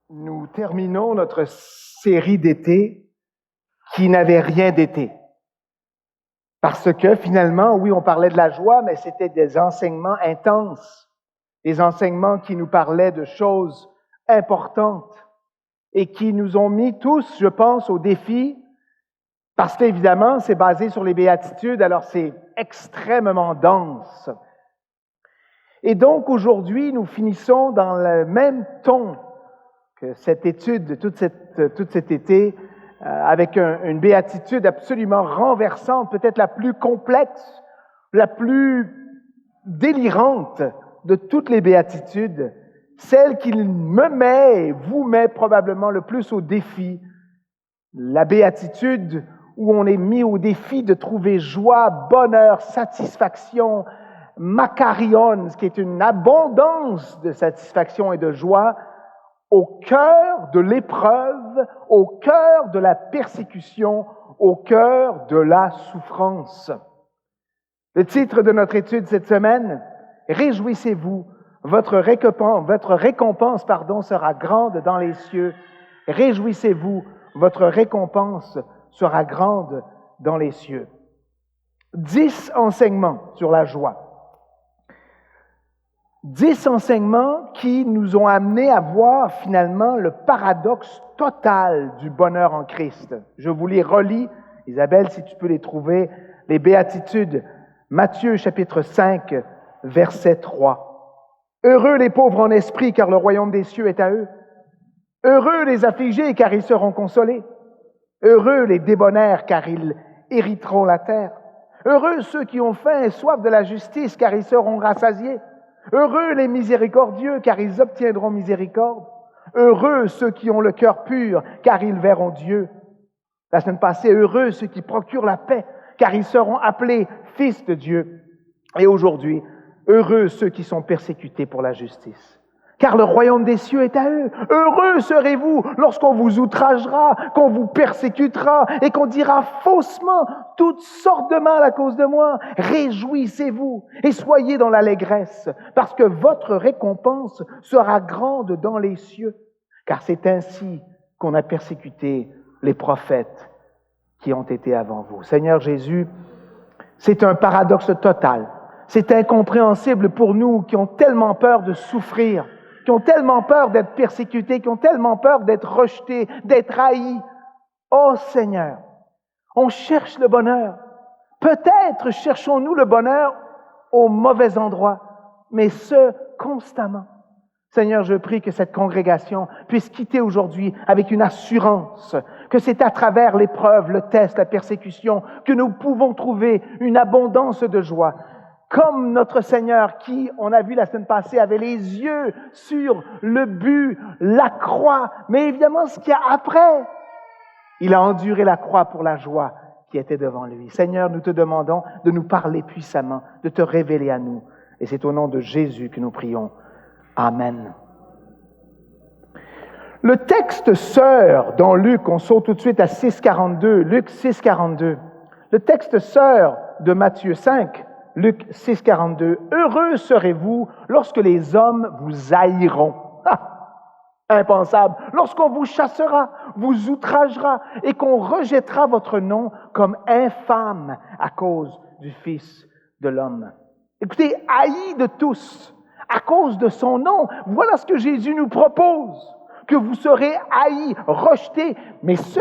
Nous terminons notre série d'été qui n'avait rien d'été. Parce que finalement, oui, on parlait de la joie, mais c'était des enseignements intenses, des enseignements qui nous parlaient de choses importantes et qui nous ont mis tous, je pense, au défi, parce qu'évidemment, c'est basé sur les béatitudes, alors c'est extrêmement dense. Et donc, aujourd'hui, nous finissons dans le même ton que cette étude de tout cet été, avec une béatitude absolument renversante, peut-être la plus complexe, la plus délirante de toutes les béatitudes, celle qui me met, vous met probablement le plus au défi, la béatitude où on est mis au défi de trouver joie, bonheur, satisfaction, makarion, ce qui est une abondance de satisfaction et de joie, au cœur de l'épreuve, au cœur de la persécution, au cœur de la souffrance. Le titre de notre étude cette semaine, « Réjouissez-vous, votre récompense sera grande dans les cieux. Réjouissez-vous, votre récompense sera grande dans les cieux. » 10 enseignements sur la joie. 10 enseignements qui nous ont amenés à voir finalement le paradoxe total du bonheur en Christ. Je vous les relis, Isabelle, si tu peux les trouver, les béatitudes. Matthieu chapitre 5, verset 3. Heureux les pauvres en esprit, car le royaume des cieux est à eux. Heureux les affligés, car ils seront consolés. Heureux les débonnaires, car ils hériteront la terre. Heureux ceux qui ont faim et soif de la justice, car ils seront rassasiés. Heureux les miséricordieux, car ils obtiendront miséricorde. Heureux ceux qui ont le cœur pur, car ils verront Dieu. La semaine passée, heureux ceux qui procurent la paix, car ils seront appelés fils de Dieu. Et aujourd'hui, heureux ceux qui sont persécutés pour la justice, car le royaume des cieux est à eux. Heureux serez-vous lorsqu'on vous outragera, qu'on vous persécutera et qu'on dira faussement toutes sortes de mal à cause de moi. Réjouissez-vous et soyez dans l'allégresse, parce que votre récompense sera grande dans les cieux. Car c'est ainsi qu'on a persécuté les prophètes qui ont été avant vous. Seigneur Jésus, c'est un paradoxe total. C'est incompréhensible pour nous qui ont tellement peur de souffrir, qui ont tellement peur d'être persécutés, qui ont tellement peur d'être rejetés, d'être haïs. Oh Seigneur, on cherche le bonheur. Peut-être cherchons-nous le bonheur au mauvais endroit, mais ce, constamment. Seigneur, je prie que cette congrégation puisse quitter aujourd'hui avec une assurance que c'est à travers l'épreuve, le test, la persécution que nous pouvons trouver une abondance de joie. Comme notre Seigneur qui, on a vu la semaine passée, avait les yeux sur le but, la croix, mais évidemment ce qu'il y a après. Il a enduré la croix pour la joie qui était devant lui. Seigneur, nous te demandons de nous parler puissamment, de te révéler à nous. Et c'est au nom de Jésus que nous prions. Amen. Le texte sœur dans Luc, on saute tout de suite à 6,42, Luc 6,42. Le texte sœur de Matthieu 5, Luc 6,42. Heureux serez-vous lorsque les hommes vous haïront. Impensable. Lorsqu'on vous chassera, vous outragera et qu'on rejettera votre nom comme infâme à cause du Fils de l'homme. Écoutez, haï de tous, à cause de son nom. Voilà ce que Jésus nous propose. Que vous serez haïs, rejetés, mais ce,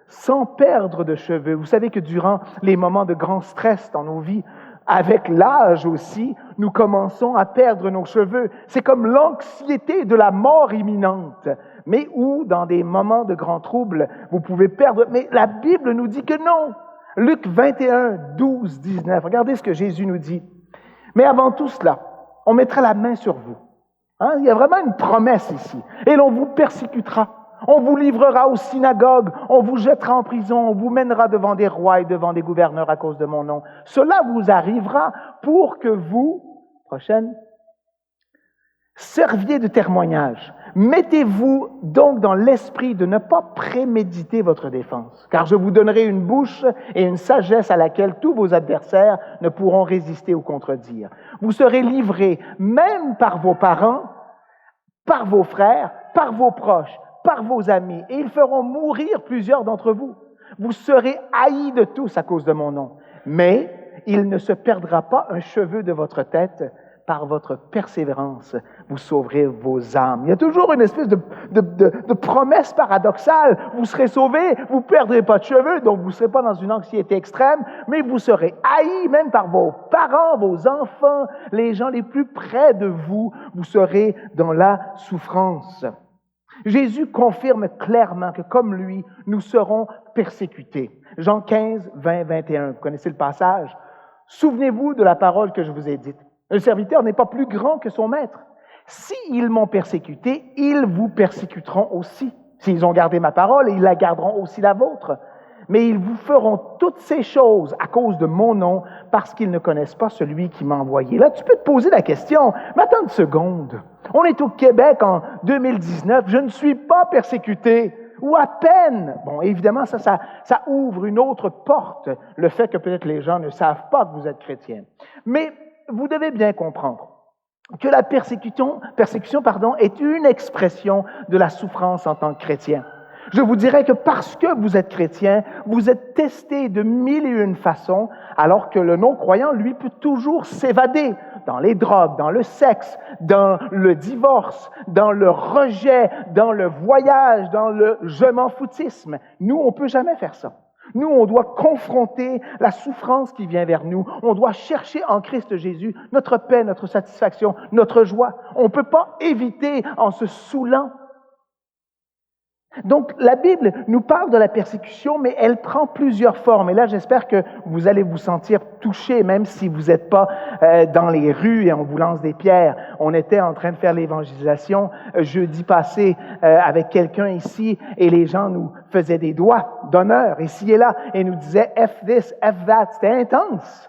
sans perdre de cheveux. Vous savez que durant les moments de grand stress dans nos vies, avec l'âge aussi, nous commençons à perdre nos cheveux. C'est comme l'anxiété de la mort imminente, mais où, dans des moments de grand trouble, vous pouvez perdre. Mais la Bible nous dit que non. Luc 21, 12, 19. Regardez ce que Jésus nous dit. Mais avant tout cela, on mettra la main sur vous. Hein? Il y a vraiment une promesse ici. Et l'on vous persécutera. On vous livrera aux synagogues, on vous jettera en prison, on vous mènera devant des rois et devant des gouverneurs à cause de mon nom. Cela vous arrivera pour que vous, prochaine, serviez de témoignage. Mettez-vous donc dans l'esprit de ne pas préméditer votre défense, car je vous donnerai une bouche et une sagesse à laquelle tous vos adversaires ne pourront résister ou contredire. Vous serez livrés même par vos parents, par vos frères, par vos proches, par vos amis, et ils feront mourir plusieurs d'entre vous. Vous serez haïs de tous à cause de mon nom, mais il ne se perdra pas un cheveu de votre tête. Par votre persévérance, vous sauverez vos âmes. Il y a toujours une espèce de promesse paradoxale. Vous serez sauvés, vous ne perdrez pas de cheveux, donc vous ne serez pas dans une anxiété extrême, mais vous serez haïs même par vos parents, vos enfants, les gens les plus près de vous. Vous serez dans la souffrance. Jésus confirme clairement que comme lui, nous serons persécutés. Jean 15, 20, 21. Vous connaissez le passage? Souvenez-vous de la parole que je vous ai dite. Le serviteur n'est pas plus grand que son maître. S'ils m'ont persécuté, ils vous persécuteront aussi. S'ils ont gardé ma parole, ils la garderont aussi la vôtre. Mais ils vous feront toutes ces choses à cause de mon nom, parce qu'ils ne connaissent pas celui qui m'a envoyé. Là, tu peux te poser la question, mais attends une seconde. On est au Québec en 2019, je ne suis pas persécuté, ou à peine. Bon, évidemment, ça ouvre une autre porte, le fait que peut-être les gens ne savent pas que vous êtes chrétien. Mais vous devez bien comprendre que la persécution est une expression de la souffrance en tant que chrétien. Je vous dirais que parce que vous êtes chrétien, vous êtes testé de mille et une façons, alors que le non-croyant, lui, peut toujours s'évader dans les drogues, dans le sexe, dans le divorce, dans le rejet, dans le voyage, dans le « je m'en foutisme ». Nous, on ne peut jamais faire ça. Nous, on doit confronter la souffrance qui vient vers nous. On doit chercher en Christ Jésus notre paix, notre satisfaction, notre joie. On ne peut pas éviter en se saoulant. Donc, la Bible nous parle de la persécution, mais elle prend plusieurs formes. Et là, j'espère que vous allez vous sentir touchés, même si vous n'êtes pas dans les rues et on vous lance des pierres. On était en train de faire l'évangélisation jeudi passé avec quelqu'un ici et les gens nous faisaient des doigts d'honneur ici et là et nous disaient « F this, F that ». C'était intense,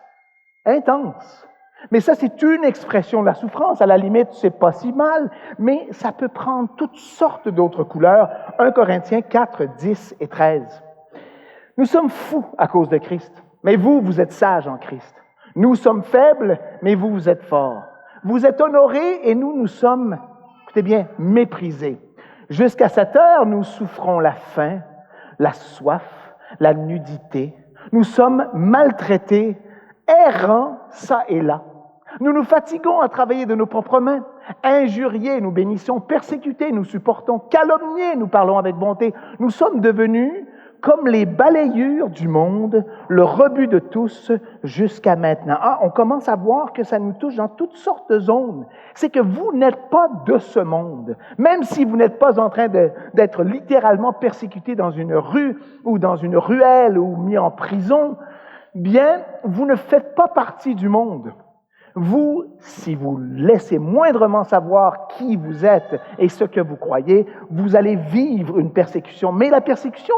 intense. Mais ça, c'est une expression de la souffrance. À la limite, c'est pas si mal, mais ça peut prendre toutes sortes d'autres couleurs. 1 Corinthiens 4, 10 et 13. Nous sommes fous à cause de Christ, mais vous, vous êtes sages en Christ. Nous sommes faibles, mais vous, vous êtes forts. Vous êtes honorés et nous sommes, écoutez bien, méprisés. Jusqu'à cette heure, nous souffrons la faim, la soif, la nudité. Nous sommes maltraités, errants ça et là. Nous nous fatiguons à travailler de nos propres mains. Injuriés, nous bénissons. Persécutés, nous supportons. Calomniés, nous parlons avec bonté. Nous sommes devenus comme les balayures du monde, le rebut de tous jusqu'à maintenant. On commence à voir que ça nous touche dans toutes sortes de zones. C'est que vous n'êtes pas de ce monde. Même si vous n'êtes pas en train d'être littéralement persécuté dans une rue ou dans une ruelle ou mis en prison, bien, vous ne faites pas partie du monde. Vous, si vous laissez moindrement savoir qui vous êtes et ce que vous croyez, vous allez vivre une persécution. Mais la persécution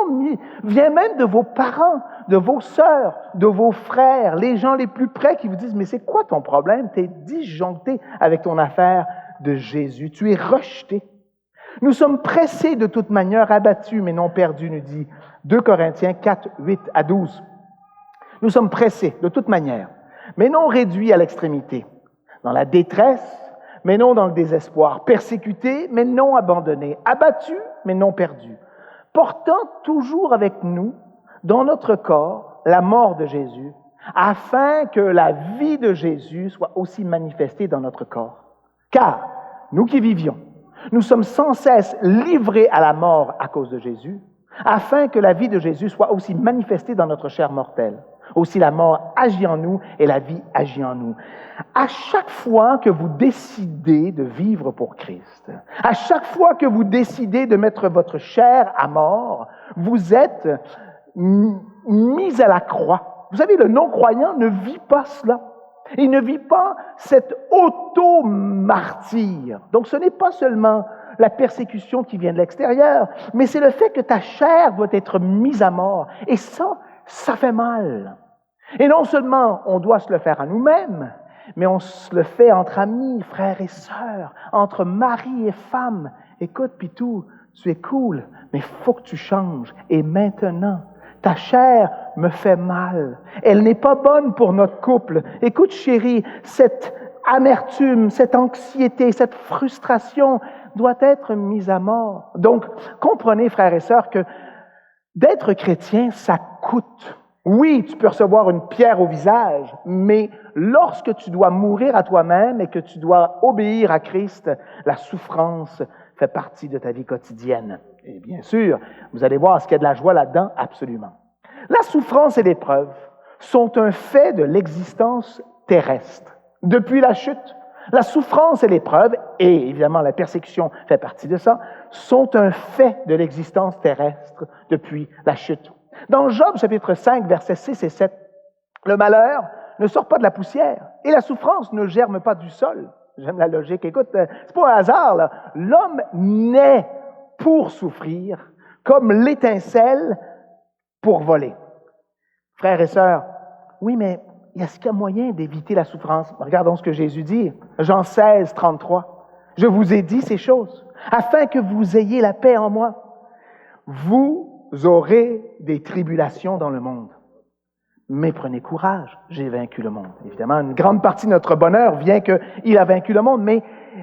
vient même de vos parents, de vos sœurs, de vos frères, les gens les plus près qui vous disent « Mais c'est quoi ton problème? Tu es disjoncté avec ton affaire de Jésus. Tu es rejeté. » Nous sommes pressés de toute manière, abattus mais non perdus, nous dit 2 Corinthiens 4, 8 à 12. Nous sommes pressés de toute manière, mais non réduits à l'extrémité, dans la détresse, mais non dans le désespoir, persécutés, mais non abandonnés, abattus, mais non perdus, portant toujours avec nous, dans notre corps, la mort de Jésus, afin que la vie de Jésus soit aussi manifestée dans notre corps. Car, nous qui vivions, nous sommes sans cesse livrés à la mort à cause de Jésus, afin que la vie de Jésus soit aussi manifestée dans notre chair mortelle. Aussi la mort agit en nous et la vie agit en nous. À chaque fois que vous décidez de vivre pour Christ, à chaque fois que vous décidez de mettre votre chair à mort, vous êtes mis à la croix. Vous savez, le non-croyant ne vit pas cela. Il ne vit pas cet auto-martyre. Donc ce n'est pas seulement la persécution qui vient de l'extérieur, mais c'est le fait que ta chair doit être mise à mort. Et ça fait mal. Et non seulement on doit se le faire à nous-mêmes, mais on se le fait entre amis, frères et sœurs, entre mari et femme. Écoute, Pitou, tu es cool, mais il faut que tu changes. Et maintenant, ta chair me fait mal. Elle n'est pas bonne pour notre couple. Écoute, chérie, cette amertume, cette anxiété, cette frustration doit être mise à mort. Donc, comprenez, frères et sœurs, que d'être chrétien, ça coûte. Oui, tu peux recevoir une pierre au visage, mais lorsque tu dois mourir à toi-même et que tu dois obéir à Christ, la souffrance fait partie de ta vie quotidienne. Et bien sûr, vous allez voir, est-ce qu'il y a de la joie là-dedans? Absolument. La souffrance et l'épreuve sont un fait de l'existence terrestre. Depuis la chute, la souffrance et l'épreuve, et évidemment la persécution fait partie de ça, sont un fait de l'existence terrestre depuis la chute. Dans Job, chapitre 5, versets 6 et 7, le malheur ne sort pas de la poussière et la souffrance ne germe pas du sol. J'aime la logique. Écoute, c'est pas un hasard, là. L'homme naît pour souffrir, comme l'étincelle pour voler. Frères et sœurs, oui, mais est-ce qu'il y a moyen d'éviter la souffrance? Regardons ce que Jésus dit. Jean 16, 33. Je vous ai dit ces choses, afin que vous ayez la paix en moi. Vous aurez des tribulations dans le monde. Mais prenez courage, j'ai vaincu le monde. Évidemment, une grande partie de notre bonheur vient qu'il a vaincu le monde, mais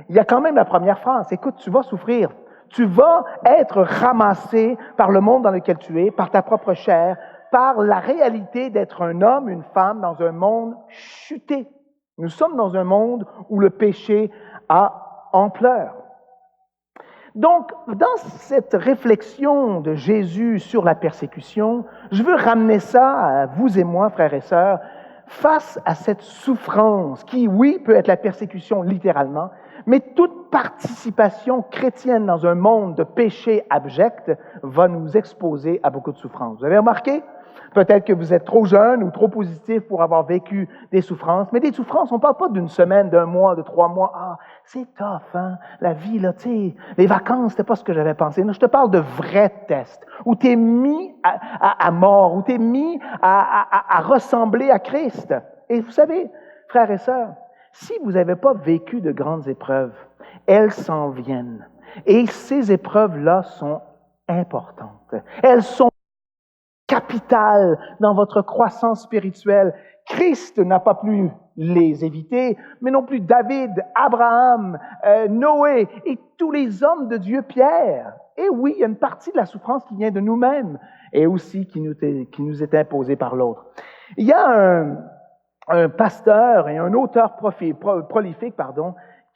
il y a quand même la première phrase. Écoute, tu vas souffrir. Tu vas être ramassé par le monde dans lequel tu es, par ta propre chair, par la réalité d'être un homme, une femme dans un monde chuté. Nous sommes dans un monde où le péché a ampleur. Donc, dans cette réflexion de Jésus sur la persécution, je veux ramener ça à vous et moi, frères et sœurs, face à cette souffrance qui, oui, peut être la persécution littéralement, mais toute participation chrétienne dans un monde de péché abject va nous exposer à beaucoup de souffrance. Vous avez remarqué? Peut-être que vous êtes trop jeune ou trop positif pour avoir vécu des souffrances, mais des souffrances, on ne parle pas d'une semaine, d'un mois, de 3 mois. Ah, c'est tough, hein? La vie, là, tu sais, les vacances, c'était pas ce que j'avais pensé. Non, je te parle de vrais tests, où tu es mis à mort, où tu es mis à ressembler à Christ. Et vous savez, frères et sœurs, si vous n'avez pas vécu de grandes épreuves, elles s'en viennent. Et ces épreuves-là sont importantes. Elles sont capitales dans votre croissance spirituelle. Christ n'a pas pu les éviter, mais non plus David, Abraham, Noé et tous les hommes de Dieu, Pierre. Et oui, il y a une partie de la souffrance qui vient de nous-mêmes et aussi qui nous est imposée par l'autre. Il y a un pasteur et un auteur prolifique,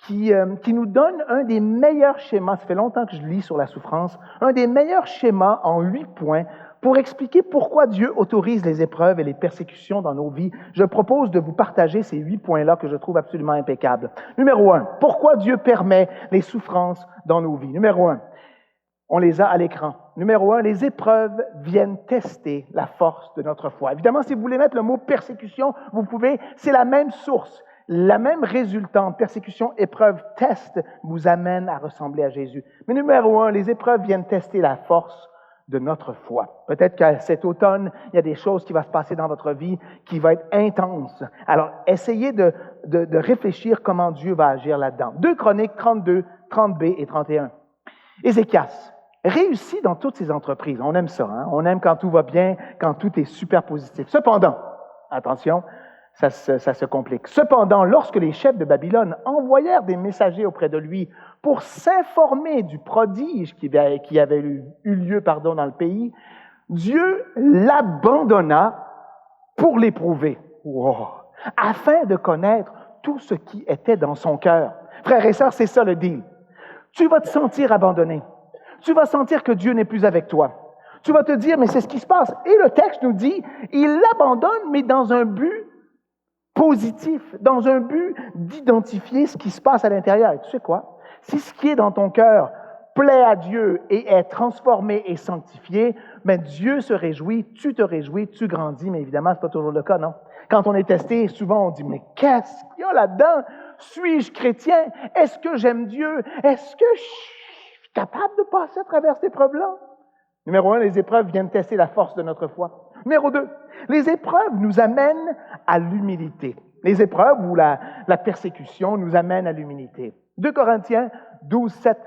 qui nous donne un des meilleurs schémas, ça fait longtemps que je lis sur la souffrance, un des meilleurs schémas en 8 points pour expliquer pourquoi Dieu autorise les épreuves et les persécutions dans nos vies. Je propose de vous partager ces 8 points-là que je trouve absolument impeccables. Numéro 1, pourquoi Dieu permet les souffrances dans nos vies? Numéro 1, on les a à l'écran. Numéro 1, les épreuves viennent tester la force de notre foi. Évidemment, si vous voulez mettre le mot persécution, vous pouvez, c'est la même source. La même résultante, persécution, épreuve, test, vous amène à ressembler à Jésus. Mais numéro 1, les épreuves viennent tester la force de notre foi. Peut-être qu'à cet automne, il y a des choses qui vont se passer dans votre vie qui vont être intenses. Alors, essayez de réfléchir comment Dieu va agir là-dedans. 2 Chroniques 32, 30b et 31. Ézéchias réussit dans toutes ses entreprises. On aime ça, hein? On aime quand tout va bien, quand tout est super positif. Cependant, attention, ça se complique. Cependant, lorsque les chefs de Babylone envoyèrent des messagers auprès de lui pour s'informer du prodige qui avait eu lieu dans le pays, Dieu l'abandonna pour l'éprouver, afin de connaître tout ce qui était dans son cœur. Frères et sœurs, c'est ça le deal. Tu vas te sentir abandonné. Tu vas sentir que Dieu n'est plus avec toi. Tu vas te dire, mais c'est ce qui se passe. Et le texte nous dit, il l'abandonne, mais dans un but positif, dans un but d'identifier ce qui se passe à l'intérieur. Et tu sais quoi? Si ce qui est dans ton cœur plaît à Dieu et est transformé et sanctifié, mais Dieu se réjouit, tu te réjouis, tu grandis, mais évidemment, ce n'est pas toujours le cas, non? Quand on est testé, souvent on dit, mais qu'est-ce qu'il y a là-dedans? Suis-je chrétien? Est-ce que j'aime Dieu? Est-ce que je suis capable de passer à travers cette épreuve-là? Numéro 1, les épreuves viennent tester la force de notre foi. Numéro 2, les épreuves nous amènent à l'humilité. Les épreuves ou la persécution nous amènent à l'humilité. 2 Corinthiens 12, 7,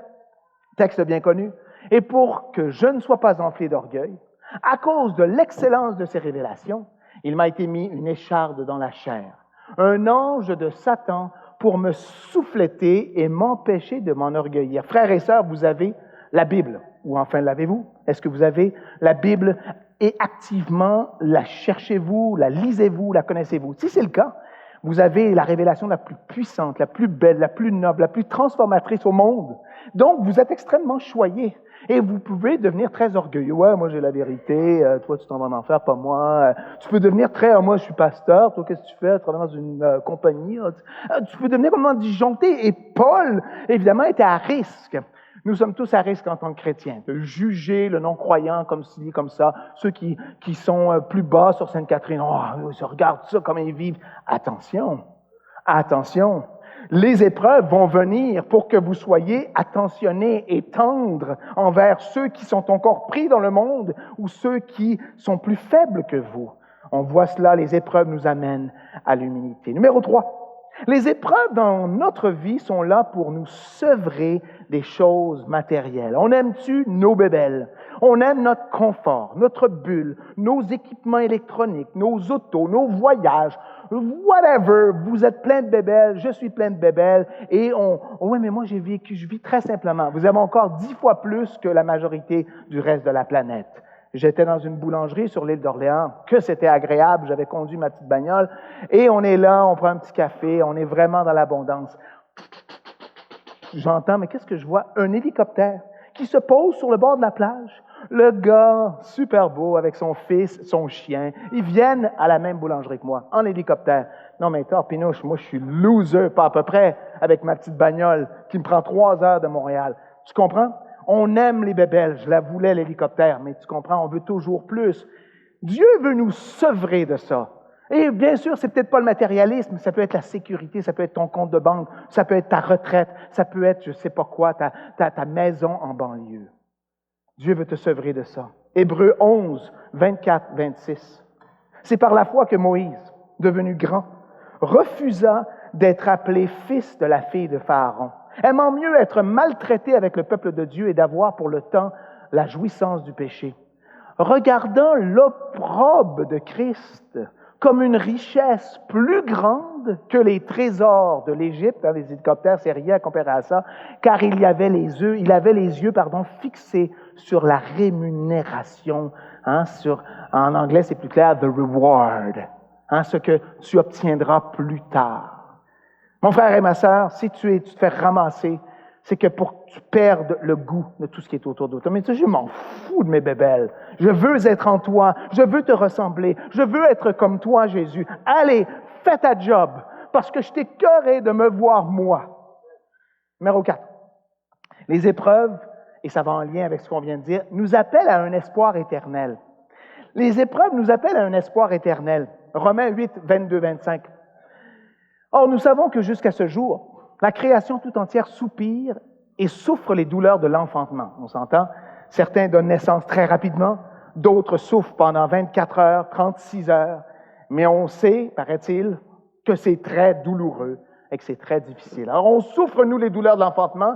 texte bien connu. « Et pour que je ne sois pas enflé d'orgueil, à cause de l'excellence de ces révélations, il m'a été mis une écharde dans la chair, un ange de Satan pour me souffleter et m'empêcher de m'enorgueillir. Frères et sœurs, vous avez la Bible, ou enfin l'avez-vous? Est-ce que vous avez la Bible et activement la cherchez-vous, la lisez-vous, la connaissez-vous? Si c'est le cas, vous avez la révélation la plus puissante, la plus belle, la plus noble, la plus transformatrice au monde. Donc, vous êtes extrêmement choyés et vous pouvez devenir très orgueilleux. Ouais, moi j'ai la vérité, toi tu t'en vas en enfer, pas moi. Tu peux devenir très, moi je suis pasteur, toi qu'est-ce que tu fais? Tu travailles dans une compagnie. Tu peux devenir complètement disjoncté. Et Paul, évidemment, était à risque. Nous sommes tous à risque en tant que chrétiens, de juger le non-croyant comme ci, comme ça, ceux qui sont plus bas sur Sainte-Catherine. Oh, regarde ça, comment ils vivent. Attention, attention. Les épreuves vont venir pour que vous soyez attentionnés et tendres envers ceux qui sont encore pris dans le monde ou ceux qui sont plus faibles que vous. On voit cela, les épreuves nous amènent à l'humilité. Numéro 3. Les épreuves dans notre vie sont là pour nous sevrer des choses matérielles. On aime-tu nos bébelles? On aime notre confort, notre bulle, nos équipements électroniques, nos autos, nos voyages, whatever. Vous êtes plein de bébelles, je suis plein de bébelles, et oui, mais moi je vis très simplement. Vous avez encore 10 fois plus que la majorité du reste de la planète. J'étais dans une boulangerie sur l'île d'Orléans, que c'était agréable, j'avais conduit ma petite bagnole, et on est là, on prend un petit café, on est vraiment dans l'abondance. J'entends, mais qu'est-ce que je vois? Un hélicoptère qui se pose sur le bord de la plage. Le gars, super beau, avec son fils, son chien, ils viennent à la même boulangerie que moi, en hélicoptère. Non, mais Pinouche, moi je suis loser, pas à peu près, avec ma petite bagnole qui me prend 3 heures de Montréal. Tu comprends? On aime les bébelles, je la voulais l'hélicoptère, mais tu comprends, on veut toujours plus. Dieu veut nous sevrer de ça. Et bien sûr, c'est peut-être pas le matérialisme, ça peut être la sécurité, ça peut être ton compte de banque, ça peut être ta retraite, ça peut être, je sais pas quoi, ta maison en banlieue. Dieu veut te sevrer de ça. Hébreux 11, 24, 26. C'est par la foi que Moïse, devenu grand, refusa d'être appelé fils de la fille de Pharaon, aimant mieux être maltraité avec le peuple de Dieu et d'avoir pour le temps la jouissance du péché. Regardant l'opprobre de Christ comme une richesse plus grande que les trésors de l'Égypte, les hélicoptères, c'est rien comparé à ça, car il avait les yeux fixés sur la rémunération. En anglais, c'est plus clair, the reward, ce que tu obtiendras plus tard. Mon frère et ma sœur, si tu te fais ramasser, c'est que pour que tu perdes le goût de tout ce qui est autour de toi. Mais tu sais, je m'en fous de mes bébelles. Je veux être en toi. Je veux te ressembler. Je veux être comme toi, Jésus. Allez, fais ta job, parce que je t'ai écœuré de me voir moi. Numéro 4. Les épreuves, et ça va en lien avec ce qu'on vient de dire, nous appellent à un espoir éternel. Les épreuves nous appellent à un espoir éternel. Romains 8, 22, 25. Or, nous savons que jusqu'à ce jour, la création tout entière soupire et souffre les douleurs de l'enfantement. On s'entend? Certains donnent naissance très rapidement, d'autres souffrent pendant 24 heures, 36 heures, mais on sait, paraît-il, que c'est très douloureux et que c'est très difficile. Alors, on souffre, nous, les douleurs de l'enfantement,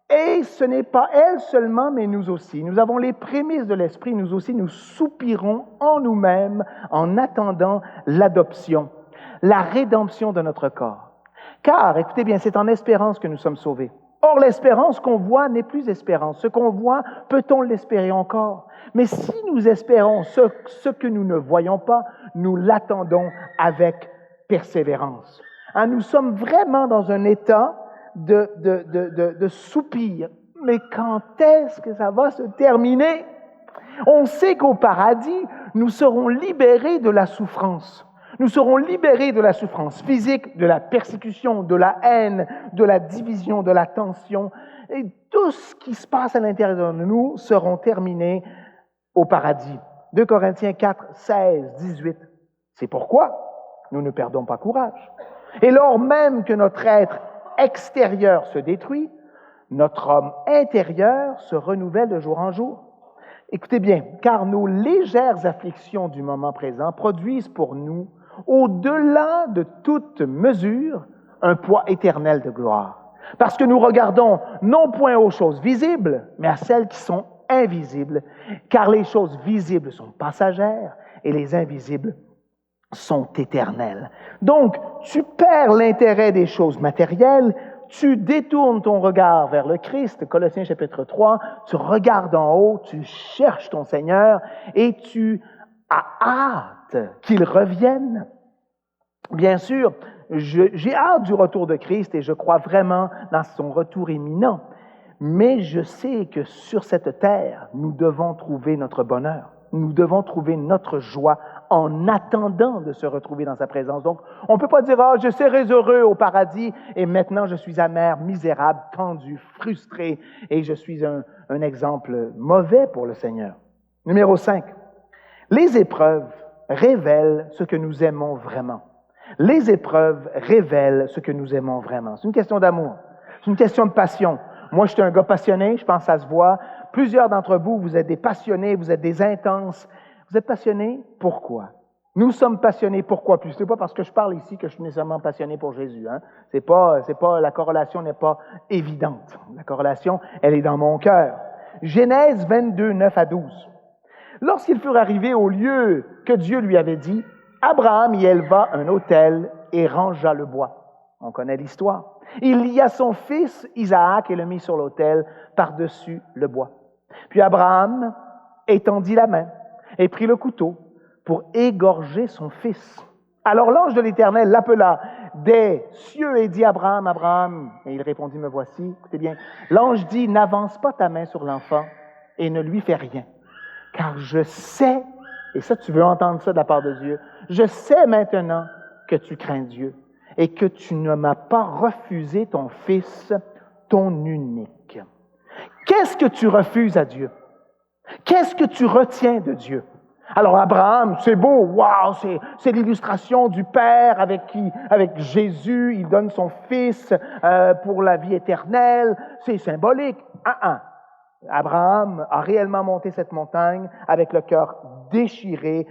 et ce n'est pas elles seulement, mais nous aussi. Nous avons les prémices de l'esprit, nous aussi, nous soupirons en nous-mêmes en attendant l'adoption, la rédemption de notre corps. Car, écoutez bien, c'est en espérance que nous sommes sauvés. Or, l'espérance qu'on voit n'est plus espérance. Ce qu'on voit, peut-on l'espérer encore? Mais si nous espérons ce que nous ne voyons pas, nous l'attendons avec persévérance. Nous sommes vraiment dans un état de soupir. Mais quand est-ce que ça va se terminer? On sait qu'au paradis, nous serons libérés de la souffrance. Nous serons libérés de la souffrance physique, de la persécution, de la haine, de la division, de la tension. Et tout ce qui se passe à l'intérieur de nous seront terminés au paradis. 2 Corinthiens 4, 16, 18. C'est pourquoi nous ne perdons pas courage. Et lors même que notre être extérieur se détruit, notre homme intérieur se renouvelle de jour en jour. Écoutez bien, car nos légères afflictions du moment présent produisent pour nous, au-delà de toute mesure, un poids éternel de gloire. Parce que nous regardons non point aux choses visibles, mais à celles qui sont invisibles, car les choses visibles sont passagères et les invisibles sont éternelles. Donc, tu perds l'intérêt des choses matérielles, tu détournes ton regard vers le Christ, Colossiens chapitre 3, tu regardes en haut, tu cherches ton Seigneur et tu as hâte qu'il revienne. Bien sûr, j'ai hâte du retour de Christ et je crois vraiment dans son retour imminent, mais je sais que sur cette terre, nous devons trouver notre bonheur. Nous devons trouver notre joie en attendant de se retrouver dans sa présence. Donc, on ne peut pas dire « Ah, je serai heureux au paradis et maintenant je suis amer, misérable, tendu, frustré et je suis un exemple mauvais pour le Seigneur. » Numéro 5. Les épreuves révèlent ce que nous aimons vraiment. Les épreuves révèlent ce que nous aimons vraiment. C'est une question d'amour. C'est une question de passion. Moi, je suis un gars passionné, je pense que ça se voit. Plusieurs d'entre vous, vous êtes des passionnés, vous êtes des intenses. Vous êtes passionnés? Pourquoi? Nous sommes passionnés. Pourquoi? Puis ce n'est pas parce que je parle ici que je suis nécessairement passionné pour Jésus. Hein? La corrélation n'est pas évidente. La corrélation, elle est dans mon cœur. Genèse 22, 9 à 12. Lorsqu'ils furent arrivés au lieu que Dieu lui avait dit, Abraham y éleva un autel et rangea le bois. On connaît l'histoire. Il lia son fils Isaac et le mit sur l'autel par-dessus le bois. Puis Abraham étendit la main et prit le couteau pour égorger son fils. Alors l'ange de l'Éternel l'appela des cieux et dit, Abraham, Abraham. Et il répondit, me voici. Écoutez bien. L'ange dit, n'avance pas ta main sur l'enfant et ne lui fais rien. Car je sais, et ça tu veux entendre ça de la part de Dieu, je sais maintenant que tu crains Dieu et que tu ne m'as pas refusé ton fils, ton unique. Qu'est-ce que tu refuses à Dieu? Qu'est-ce que tu retiens de Dieu? Alors Abraham, c'est beau, wow, c'est l'illustration du Père avec Jésus, il donne son Fils pour la vie éternelle, c'est symbolique. Abraham a réellement monté cette montagne avec le cœur déchiré,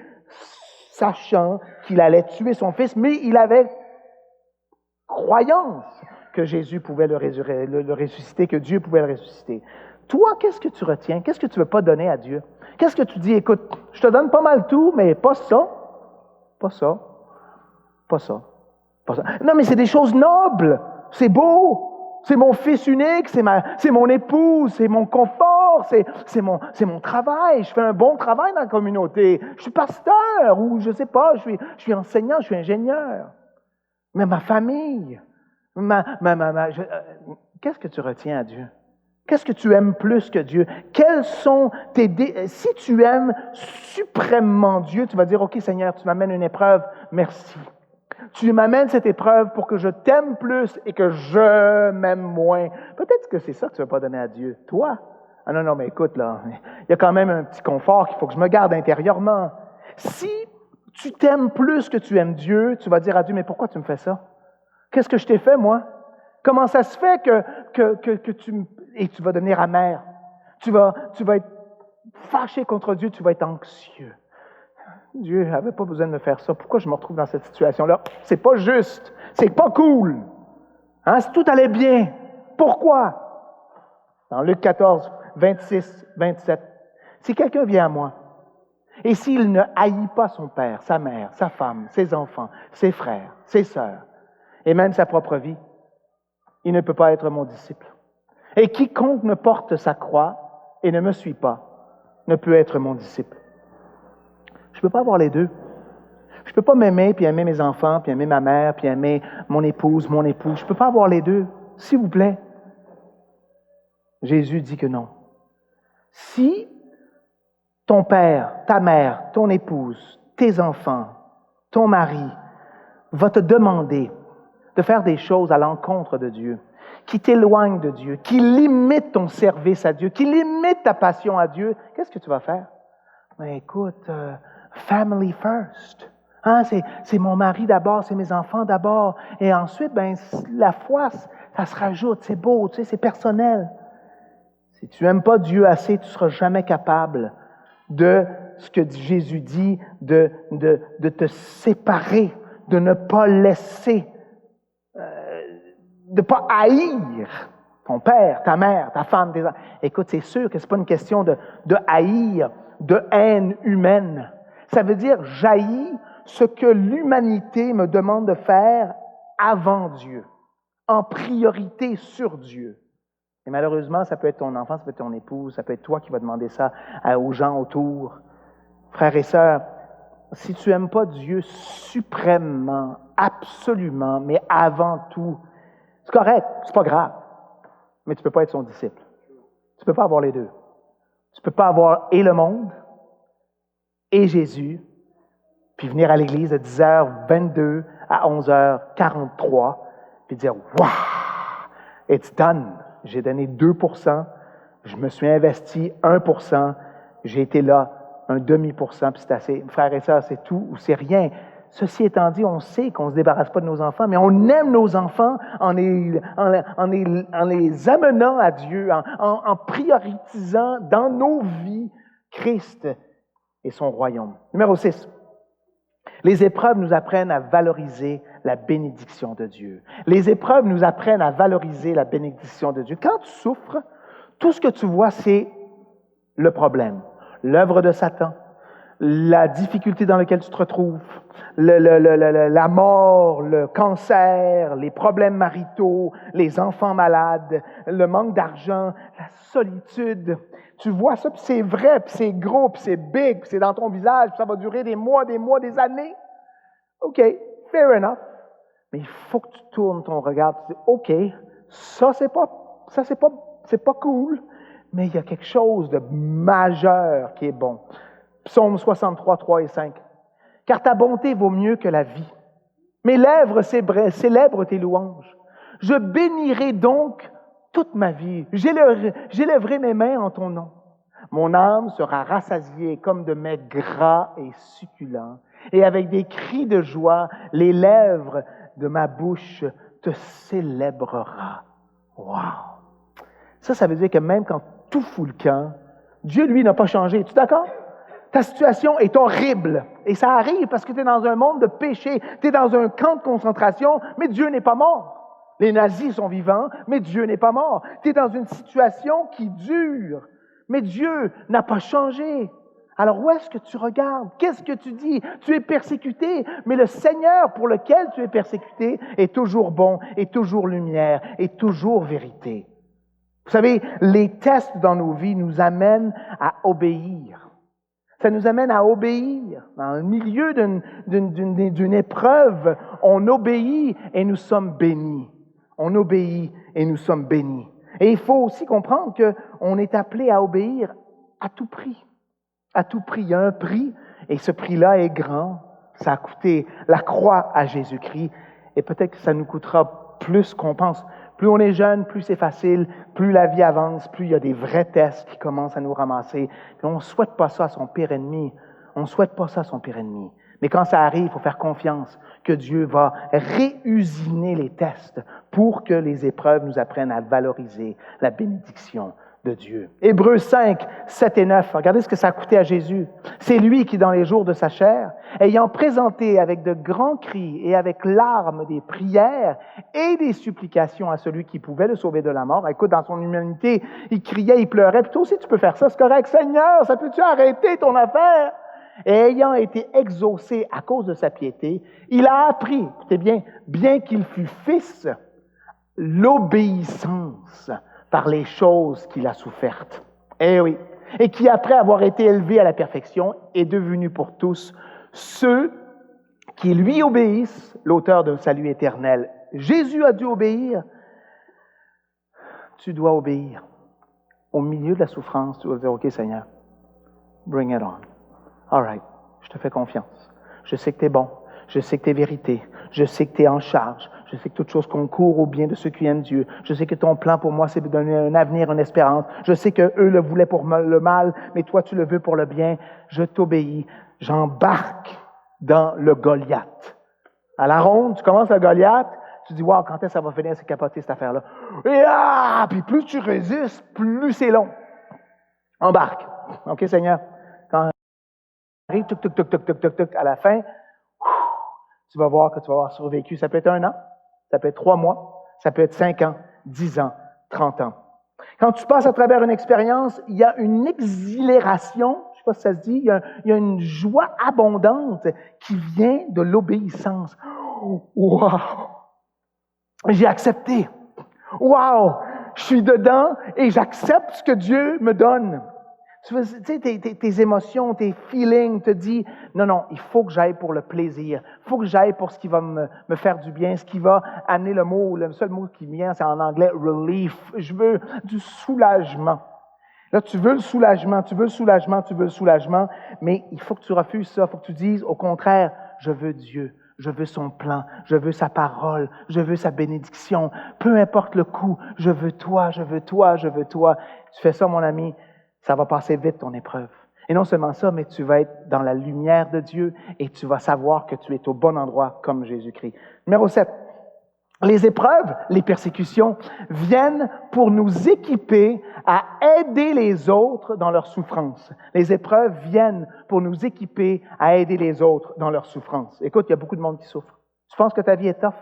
sachant qu'il allait tuer son fils, mais il avait croyance que Jésus pouvait le ressusciter, que Dieu pouvait le ressusciter. Toi, qu'est-ce que tu retiens? Qu'est-ce que tu ne veux pas donner à Dieu? Qu'est-ce que tu dis? Écoute, je te donne pas mal tout, mais pas ça, pas ça, pas ça, pas ça. Non, mais c'est des choses nobles, c'est beau. C'est mon fils unique, c'est mon épouse, c'est mon confort, c'est mon travail. Je fais un bon travail dans la communauté. Je suis pasteur ou je ne sais pas, je suis enseignant, je suis ingénieur. Mais ma famille, qu'est-ce que tu retiens à Dieu? Qu'est-ce que tu aimes plus que Dieu? Quels sont si tu aimes suprêmement Dieu, tu vas dire, OK Seigneur, tu m'amènes une épreuve, merci. Tu m'amènes cette épreuve pour que je t'aime plus et que je m'aime moins. Peut-être que c'est ça que tu ne veux pas donner à Dieu. Toi? Ah non, mais écoute, là, il y a quand même un petit confort qu'il faut que je me garde intérieurement. Si tu t'aimes plus que tu aimes Dieu, tu vas dire à Dieu, mais pourquoi tu me fais ça? Qu'est-ce que je t'ai fait, moi? Comment ça se fait que tu... Et tu vas devenir amer. Tu vas être fâché contre Dieu, tu vas être anxieux. Dieu n'avait pas besoin de me faire ça. Pourquoi je me retrouve dans cette situation-là? C'est pas juste. C'est pas cool. Hein? Si tout allait bien. Pourquoi? Dans Luc 14, 26, 27. Si quelqu'un vient à moi, et s'il ne haït pas son père, sa mère, sa femme, ses enfants, ses frères, ses sœurs, et même sa propre vie, il ne peut pas être mon disciple. Et quiconque me porte sa croix et ne me suit pas, ne peut être mon disciple. Je ne peux pas avoir les deux. Je ne peux pas m'aimer, puis aimer mes enfants, puis aimer ma mère, puis aimer mon épouse, mon époux. Je ne peux pas avoir les deux. S'il vous plaît. Jésus dit que non. Si ton père, ta mère, ton épouse, tes enfants, ton mari va te demander de faire des choses à l'encontre de Dieu, qui t'éloignent de Dieu, qui limitent ton service à Dieu, qui limitent ta passion à Dieu, qu'est-ce que tu vas faire? Ben, écoute, family first. Hein, c'est mon mari d'abord, c'est mes enfants d'abord. Et ensuite, ben, la foi, ça se rajoute, c'est beau, tu sais, c'est personnel. Si tu n'aimes pas Dieu assez, tu ne seras jamais capable de ce que Jésus dit, de te séparer, de ne pas laisser, de ne pas haïr ton père, ta mère, ta femme, tes enfants. Écoute, c'est sûr que ce n'est pas une question de haïr, de haine humaine. Ça veut dire jaillir ce que l'humanité me demande de faire avant Dieu, en priorité sur Dieu. Et malheureusement, ça peut être ton enfant, ça peut être ton épouse, ça peut être toi qui vas demander ça aux gens autour. Frères et sœurs, si tu n'aimes pas Dieu suprêmement, absolument, mais avant tout, c'est correct, c'est pas grave, mais tu ne peux pas être son disciple. Tu ne peux pas avoir les deux. Tu ne peux pas avoir et le monde et Jésus, puis venir à l'église de 10h22 à 11h43, puis dire « Wow! It's done! J'ai donné 2%, je me suis investi 1%, j'ai été là un demi%, puis c'est assez. Frères et sœurs, c'est tout ou c'est rien. » Ceci étant dit, on sait qu'on ne se débarrasse pas de nos enfants, mais on aime nos enfants en les amenant à Dieu, en prioritisant dans nos vies Christ et son royaume. Numéro 6. Les épreuves nous apprennent à valoriser la bénédiction de Dieu. Les épreuves nous apprennent à valoriser la bénédiction de Dieu. Quand tu souffres, tout ce que tu vois, c'est le problème, l'œuvre de Satan, la difficulté dans laquelle tu te retrouves, la mort, le cancer, les problèmes maritaux, les enfants malades, le manque d'argent, la solitude. Tu vois ça, puis c'est vrai, puis c'est gros, puis c'est big, puis c'est dans ton visage, puis ça va durer des mois, des années. OK, fair enough. Mais il faut que tu tournes ton regard, tu dis, OK, c'est pas cool, mais il y a quelque chose de majeur qui est bon. Psaume 63, 3 et 5. Car ta bonté vaut mieux que la vie. Mes lèvres célèbrent tes louanges. Je bénirai donc toute ma vie. J'élèverai mes mains en ton nom. Mon âme sera rassasiée comme de mets gras et succulents. Et avec des cris de joie, les lèvres de ma bouche te célébrera. Wow! Ça veut dire que même quand tout fout le camp, Dieu, lui, n'a pas changé. Es-tu d'accord? Ta situation est horrible. Et ça arrive parce que tu es dans un monde de péché. Tu es dans un camp de concentration, mais Dieu n'est pas mort. Les nazis sont vivants, mais Dieu n'est pas mort. Tu es dans une situation qui dure, mais Dieu n'a pas changé. Alors où est-ce que tu regardes? Qu'est-ce que tu dis? Tu es persécuté, mais le Seigneur pour lequel tu es persécuté est toujours bon, est toujours lumière, est toujours vérité. Vous savez, les tests dans nos vies nous amènent à obéir. Ça nous amène à obéir. Dans le milieu d'une épreuve, on obéit et nous sommes bénis. On obéit et nous sommes bénis. Et il faut aussi comprendre qu'on est appelé à obéir à tout prix. À tout prix. Il y a un prix, et ce prix-là est grand. Ça a coûté la croix à Jésus-Christ, et peut-être que ça nous coûtera plus qu'on pense. Plus on est jeune, plus c'est facile, plus la vie avance, plus il y a des vrais tests qui commencent à nous ramasser. Puis on ne souhaite pas ça à son pire ennemi. On ne souhaite pas ça à son pire ennemi. Mais quand ça arrive, il faut faire confiance que Dieu va réusiner les tests pour que les épreuves nous apprennent à valoriser la bénédiction de Dieu. Hébreux 5, 7 et 9. Regardez ce que ça a coûté à Jésus. C'est lui qui, dans les jours de sa chair, ayant présenté avec de grands cris et avec larmes des prières et des supplications à celui qui pouvait le sauver de la mort. Écoute, dans son humanité, il criait, il pleurait. Puis toi aussi, tu peux faire ça. C'est correct. Seigneur, ça peut-tu arrêter ton affaire? Et ayant été exaucé à cause de sa piété, il a appris, écoutez bien qu'il fût fils, l'obéissance par les choses qu'il a souffertes. Eh oui. Et qui, après avoir été élevé à la perfection, est devenu pour tous ceux qui lui obéissent, l'auteur d'un salut éternel. Jésus a dû obéir. Tu dois obéir. Au milieu de la souffrance, tu vas dire, OK, Seigneur, bring it on. All right, je te fais confiance. Je sais que tu es bon. Je sais que tu es vérité. Je sais que tu es en charge. Je sais que toute chose concourt au bien de ceux qui aiment Dieu. Je sais que ton plan pour moi, c'est de donner un avenir, une espérance. Je sais qu'eux le voulaient pour le mal, mais toi, tu le veux pour le bien. Je t'obéis. J'embarque dans le Goliath. À la ronde, tu commences le Goliath, tu dis, wow, quand est-ce que ça va finir, c'est capoter cette affaire-là. Et puis plus tu résistes, plus c'est long. Embarque. OK, Seigneur? Quand arrive, à la fin, tu vas voir que tu vas avoir survécu. Ça peut être 1 an, ça peut être 3 mois, ça peut être 5 ans, 10 ans, 30 ans. Quand tu passes à travers une expérience, il y a une exhilaration, je pas si ça se dit, il y a une joie abondante qui vient de l'obéissance. Wow! J'ai accepté. Wow! Je suis dedans et j'accepte ce que Dieu me donne. Tu sais, tes émotions, tes feelings te disent, non, il faut que j'aille pour le plaisir. Il faut que j'aille pour ce qui va me faire du bien, ce qui va amener le seul mot qui vient, c'est en anglais, relief. Je veux du soulagement. Là, tu veux le soulagement, mais il faut que tu refuses ça. Il faut que tu dises, au contraire, je veux Dieu. Je veux son plan, je veux sa parole, je veux sa bénédiction. Peu importe le coût, je veux toi. Tu fais ça, mon ami, ça va passer vite ton épreuve. Et non seulement ça, mais tu vas être dans la lumière de Dieu et tu vas savoir que tu es au bon endroit comme Jésus-Christ. Numéro 7. Les épreuves, les persécutions viennent pour nous équiper à aider les autres dans leur souffrance. Les épreuves viennent pour nous équiper à aider les autres dans leur souffrance. Écoute, il y a beaucoup de monde qui souffre. Tu penses que ta vie est tough?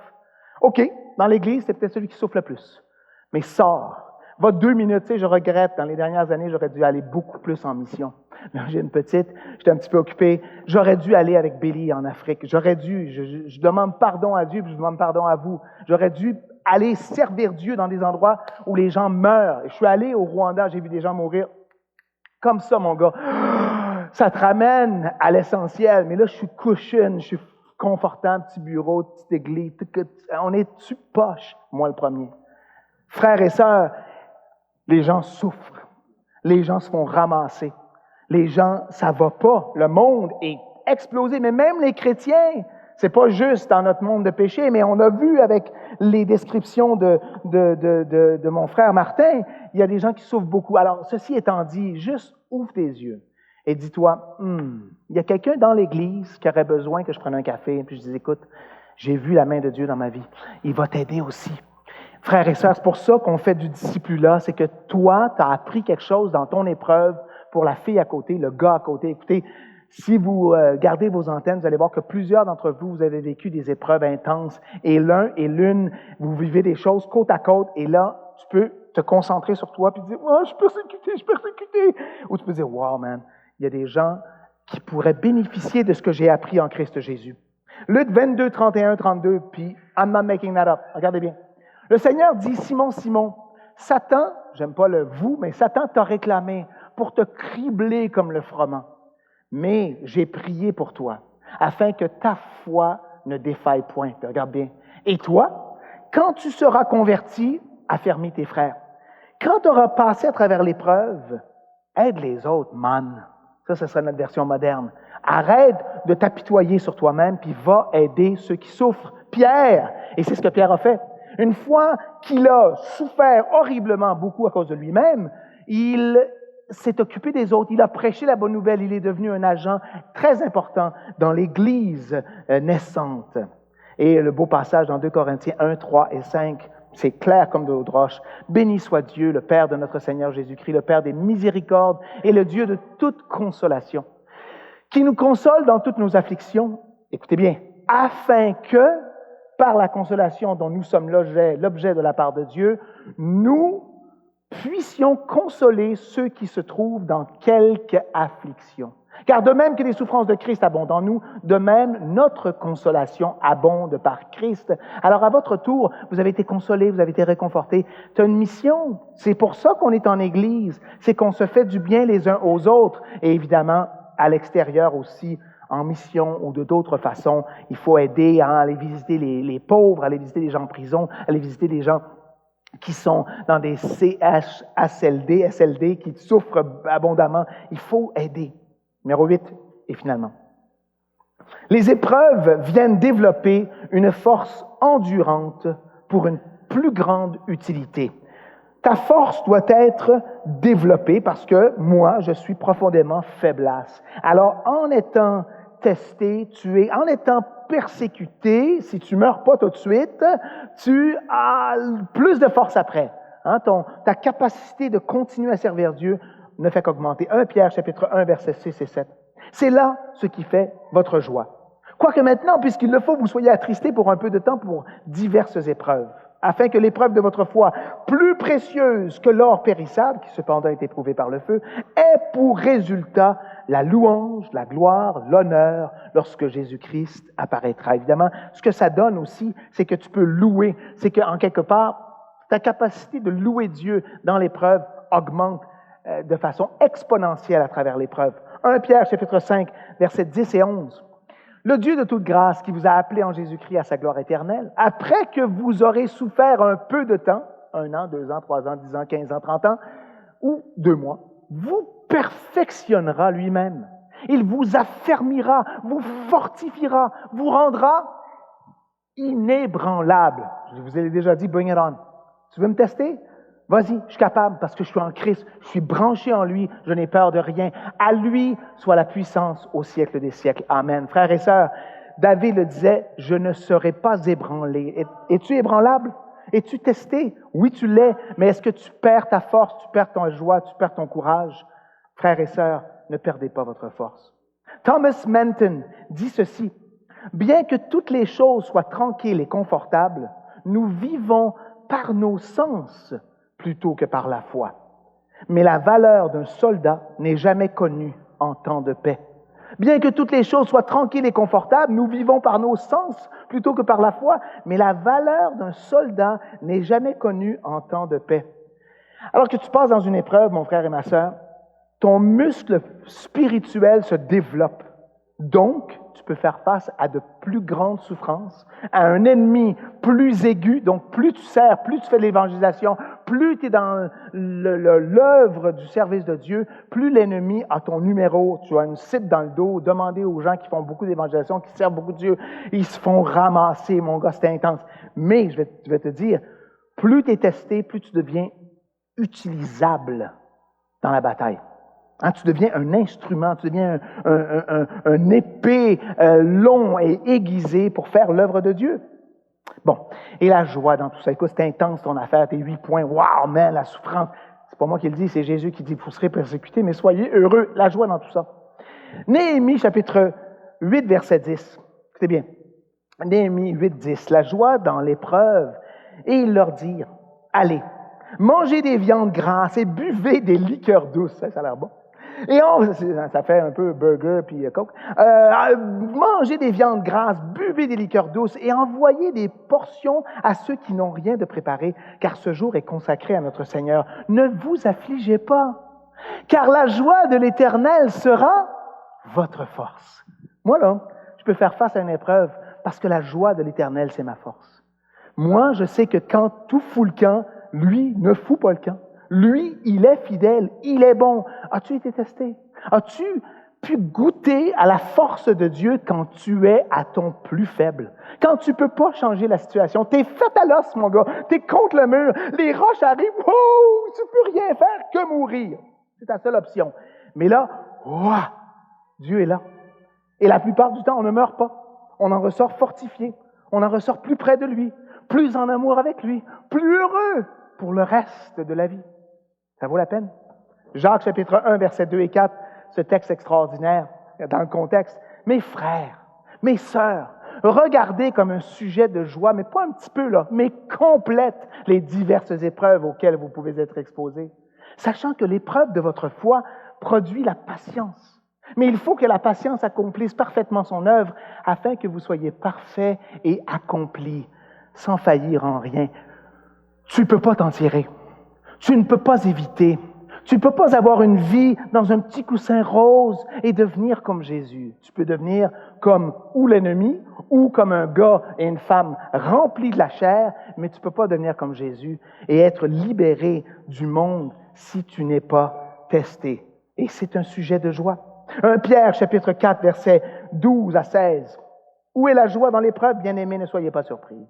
OK, dans l'Église, c'est peut-être celui qui souffre le plus. Mais sors. Va 2 minutes. Tu sais, je regrette, dans les dernières années, j'aurais dû aller beaucoup plus en mission. J'ai une petite, j'étais un petit peu occupé. J'aurais dû aller avec Billy en Afrique. Je demande pardon à Dieu, puis je demande pardon à vous. J'aurais dû aller servir Dieu dans des endroits où les gens meurent. Je suis allé au Rwanda, j'ai vu des gens mourir comme ça, mon gars. Ça te ramène à l'essentiel. Mais là, je suis cushion, je suis confortable, petit bureau, petite église. On est-tu poche? Moi, le premier. Frères et sœurs, les gens souffrent. Les gens se font ramasser. Les gens, ça va pas. Le monde est explosé. Mais même les chrétiens, c'est pas juste dans notre monde de péché, mais on a vu avec les descriptions de mon frère Martin, il y a des gens qui souffrent beaucoup. Alors, ceci étant dit, juste ouvre tes yeux et dis-toi, il y a quelqu'un dans l'Église qui aurait besoin que je prenne un café. Puis je dis, écoute, j'ai vu la main de Dieu dans ma vie. Il va t'aider aussi. Frères et sœurs, c'est pour ça qu'on fait du discipulat, c'est que toi, tu as appris quelque chose dans ton épreuve pour la fille à côté, le gars à côté. Écoutez, si vous gardez vos antennes, vous allez voir que plusieurs d'entre vous, vous avez vécu des épreuves intenses et l'un et l'une, vous vivez des choses côte à côte et là, tu peux te concentrer sur toi puis dire « Oh, je suis persécuté! » Ou tu peux dire « Wow, man, il y a des gens qui pourraient bénéficier de ce que j'ai appris en Christ Jésus. » Luc 22, 31, 32, puis « I'm not making that up ». Regardez bien. Le Seigneur dit « Simon, Simon, Satan, j'aime pas le vous, mais Satan t'a réclamé pour te cribler comme le froment. Mais j'ai prié pour toi, afin que ta foi ne défaille point. » Regarde bien. « Et toi, quand tu seras converti, affermis tes frères. Quand tu auras passé à travers l'épreuve, aide les autres, man. » Ça, ce sera notre version moderne. Arrête de t'apitoyer sur toi-même, puis va aider ceux qui souffrent. Pierre, et c'est ce que Pierre a fait. Une fois qu'il a souffert horriblement beaucoup à cause de lui-même, il s'est occupé des autres, il a prêché la bonne nouvelle, il est devenu un agent très important dans l'Église naissante. Et le beau passage dans 2 Corinthiens 1, 3 et 5, c'est clair comme de l'eau de roche. Béni soit Dieu, le Père de notre Seigneur Jésus-Christ, le Père des miséricordes et le Dieu de toute consolation, qui nous console dans toutes nos afflictions, écoutez bien, afin que, par la consolation dont nous sommes l'objet de la part de Dieu, nous puissions consoler ceux qui se trouvent dans quelque affliction. Car de même que les souffrances de Christ abondent en nous, de même notre consolation abonde par Christ. Alors à votre tour, vous avez été consolés, vous avez été réconfortés. Tu as une mission. C'est pour ça qu'on est en Église. C'est qu'on se fait du bien les uns aux autres. Et évidemment, à l'extérieur aussi, en mission ou de d'autres façons, il faut aider à aller visiter les pauvres, aller visiter les gens en prison, aller visiter les gens qui sont dans des CHSLD, SLD, qui souffrent abondamment. Il faut aider. Numéro 8, et finalement. Les épreuves viennent développer une force endurante pour une plus grande utilité. Ta force doit être développée parce que moi, je suis profondément faiblesse. Alors, en étant testé, en étant persécuté, si tu ne meurs pas tout de suite, tu as plus de force après. Hein, ta capacité de continuer à servir Dieu ne fait qu'augmenter. 1 Pierre, chapitre 1, versets 6 et 7. C'est là ce qui fait votre joie. Quoique maintenant, puisqu'il le faut, vous soyez attristés pour un peu de temps pour diverses épreuves, afin que l'épreuve de votre foi, plus précieuse que l'or périssable, qui cependant est éprouvé par le feu, ait pour résultat la louange, la gloire, l'honneur, lorsque Jésus-Christ apparaîtra. Évidemment, ce que ça donne aussi, c'est que tu peux louer, c'est qu'en quelque part, ta capacité de louer Dieu dans l'épreuve augmente de façon exponentielle à travers l'épreuve. 1 Pierre, chapitre 5, versets 10 et 11. Le Dieu de toute grâce qui vous a appelé en Jésus-Christ à sa gloire éternelle, après que vous aurez souffert un peu de temps, 1 an, 2 ans, 3 ans, 10 ans, 15 ans, 30 ans, ou 2 mois, vous perfectionnera lui-même. Il vous affermira, vous fortifiera, vous rendra inébranlable. Je vous ai déjà dit, bring it on. Tu veux me tester? Vas-y, je suis capable parce que je suis en Christ, je suis branché en lui, je n'ai peur de rien. À lui soit la puissance au siècle des siècles. Amen. Frères et sœurs, David le disait, je ne serai pas ébranlé. Es-tu ébranlable? Es-tu testé? Oui, tu l'es, mais est-ce que tu perds ta force, tu perds ta joie, tu perds ton courage? Frères et sœurs, ne perdez pas votre force. Thomas Manton dit ceci, bien que toutes les choses soient tranquilles et confortables, nous vivons par nos sens plutôt que par la foi. Mais la valeur d'un soldat n'est jamais connue en temps de paix. Bien que toutes les choses soient tranquilles et confortables, nous vivons par nos sens plutôt que par la foi, mais la valeur d'un soldat n'est jamais connue en temps de paix. Alors que tu passes dans une épreuve, mon frère et ma sœur, ton muscle spirituel se développe. Donc, tu peux faire face à de plus grandes souffrances, à un ennemi plus aigu. Donc, plus tu sers, plus tu fais de l'évangélisation, plus tu es dans l'œuvre du service de Dieu, plus l'ennemi a ton numéro. Tu as une cible dans le dos. Demandez aux gens qui font beaucoup d'évangélisation, qui servent beaucoup Dieu, ils se font ramasser. Mon gars, c'est intense. Mais, je vais te dire, plus tu es testé, plus tu deviens utilisable dans la bataille. Hein, tu deviens un instrument, tu deviens un épée long et aiguisé pour faire l'œuvre de Dieu. Bon, et la joie dans tout ça. Écoute, c'est intense ton affaire, tes 8 points. Wow, man, la souffrance. C'est pas moi qui le dis, c'est Jésus qui dit, vous serez persécutés, mais soyez heureux. La joie dans tout ça. Néhémie, chapitre 8, verset 10. Écoutez bien. Néhémie 8, 10. La joie dans l'épreuve. Et ils leur dirent, allez, mangez des viandes grasses et buvez des liqueurs douces. Ça a l'air bon. Et ça fait un peu burger puis coke. Mangez des viandes grasses, buvez des liqueurs douces et envoyez des portions à ceux qui n'ont rien de préparé, car ce jour est consacré à notre Seigneur. Ne vous affligez pas, car la joie de l'Éternel sera votre force. Moi, là, je peux faire face à une épreuve parce que la joie de l'Éternel, c'est ma force. Moi, je sais que quand tout fout le camp, lui ne fout pas le camp. Lui, il est fidèle, il est bon. As-tu été testé? As-tu pu goûter à la force de Dieu quand tu es à ton plus faible? Quand tu ne peux pas changer la situation, tu es fait à l'os, mon gars, tu es contre le mur, les roches arrivent, wow, tu ne peux rien faire que mourir. C'est ta seule option. Mais là, wow, Dieu est là. Et la plupart du temps, on ne meurt pas. On en ressort fortifié. On en ressort plus près de lui, plus en amour avec lui, plus heureux pour le reste de la vie. Ça vaut la peine. Jacques chapitre 1, versets 2 et 4, ce texte extraordinaire dans le contexte. Mes frères, mes sœurs, regardez comme un sujet de joie, mais pas un petit peu là, mais complète les diverses épreuves auxquelles vous pouvez être exposés, sachant que l'épreuve de votre foi produit la patience. Mais il faut que la patience accomplisse parfaitement son œuvre afin que vous soyez parfaits et accomplis, sans faillir en rien. Tu ne peux pas t'en tirer. Tu ne peux pas éviter. Tu ne peux pas avoir une vie dans un petit coussin rose et devenir comme Jésus. Tu peux devenir comme ou l'ennemi, ou comme un gars et une femme remplis de la chair, mais tu ne peux pas devenir comme Jésus et être libéré du monde si tu n'es pas testé. Et c'est un sujet de joie. 1 Pierre, chapitre 4, versets 12 à 16. Où est la joie dans l'épreuve? Bien-aimés, ne soyez pas surpris.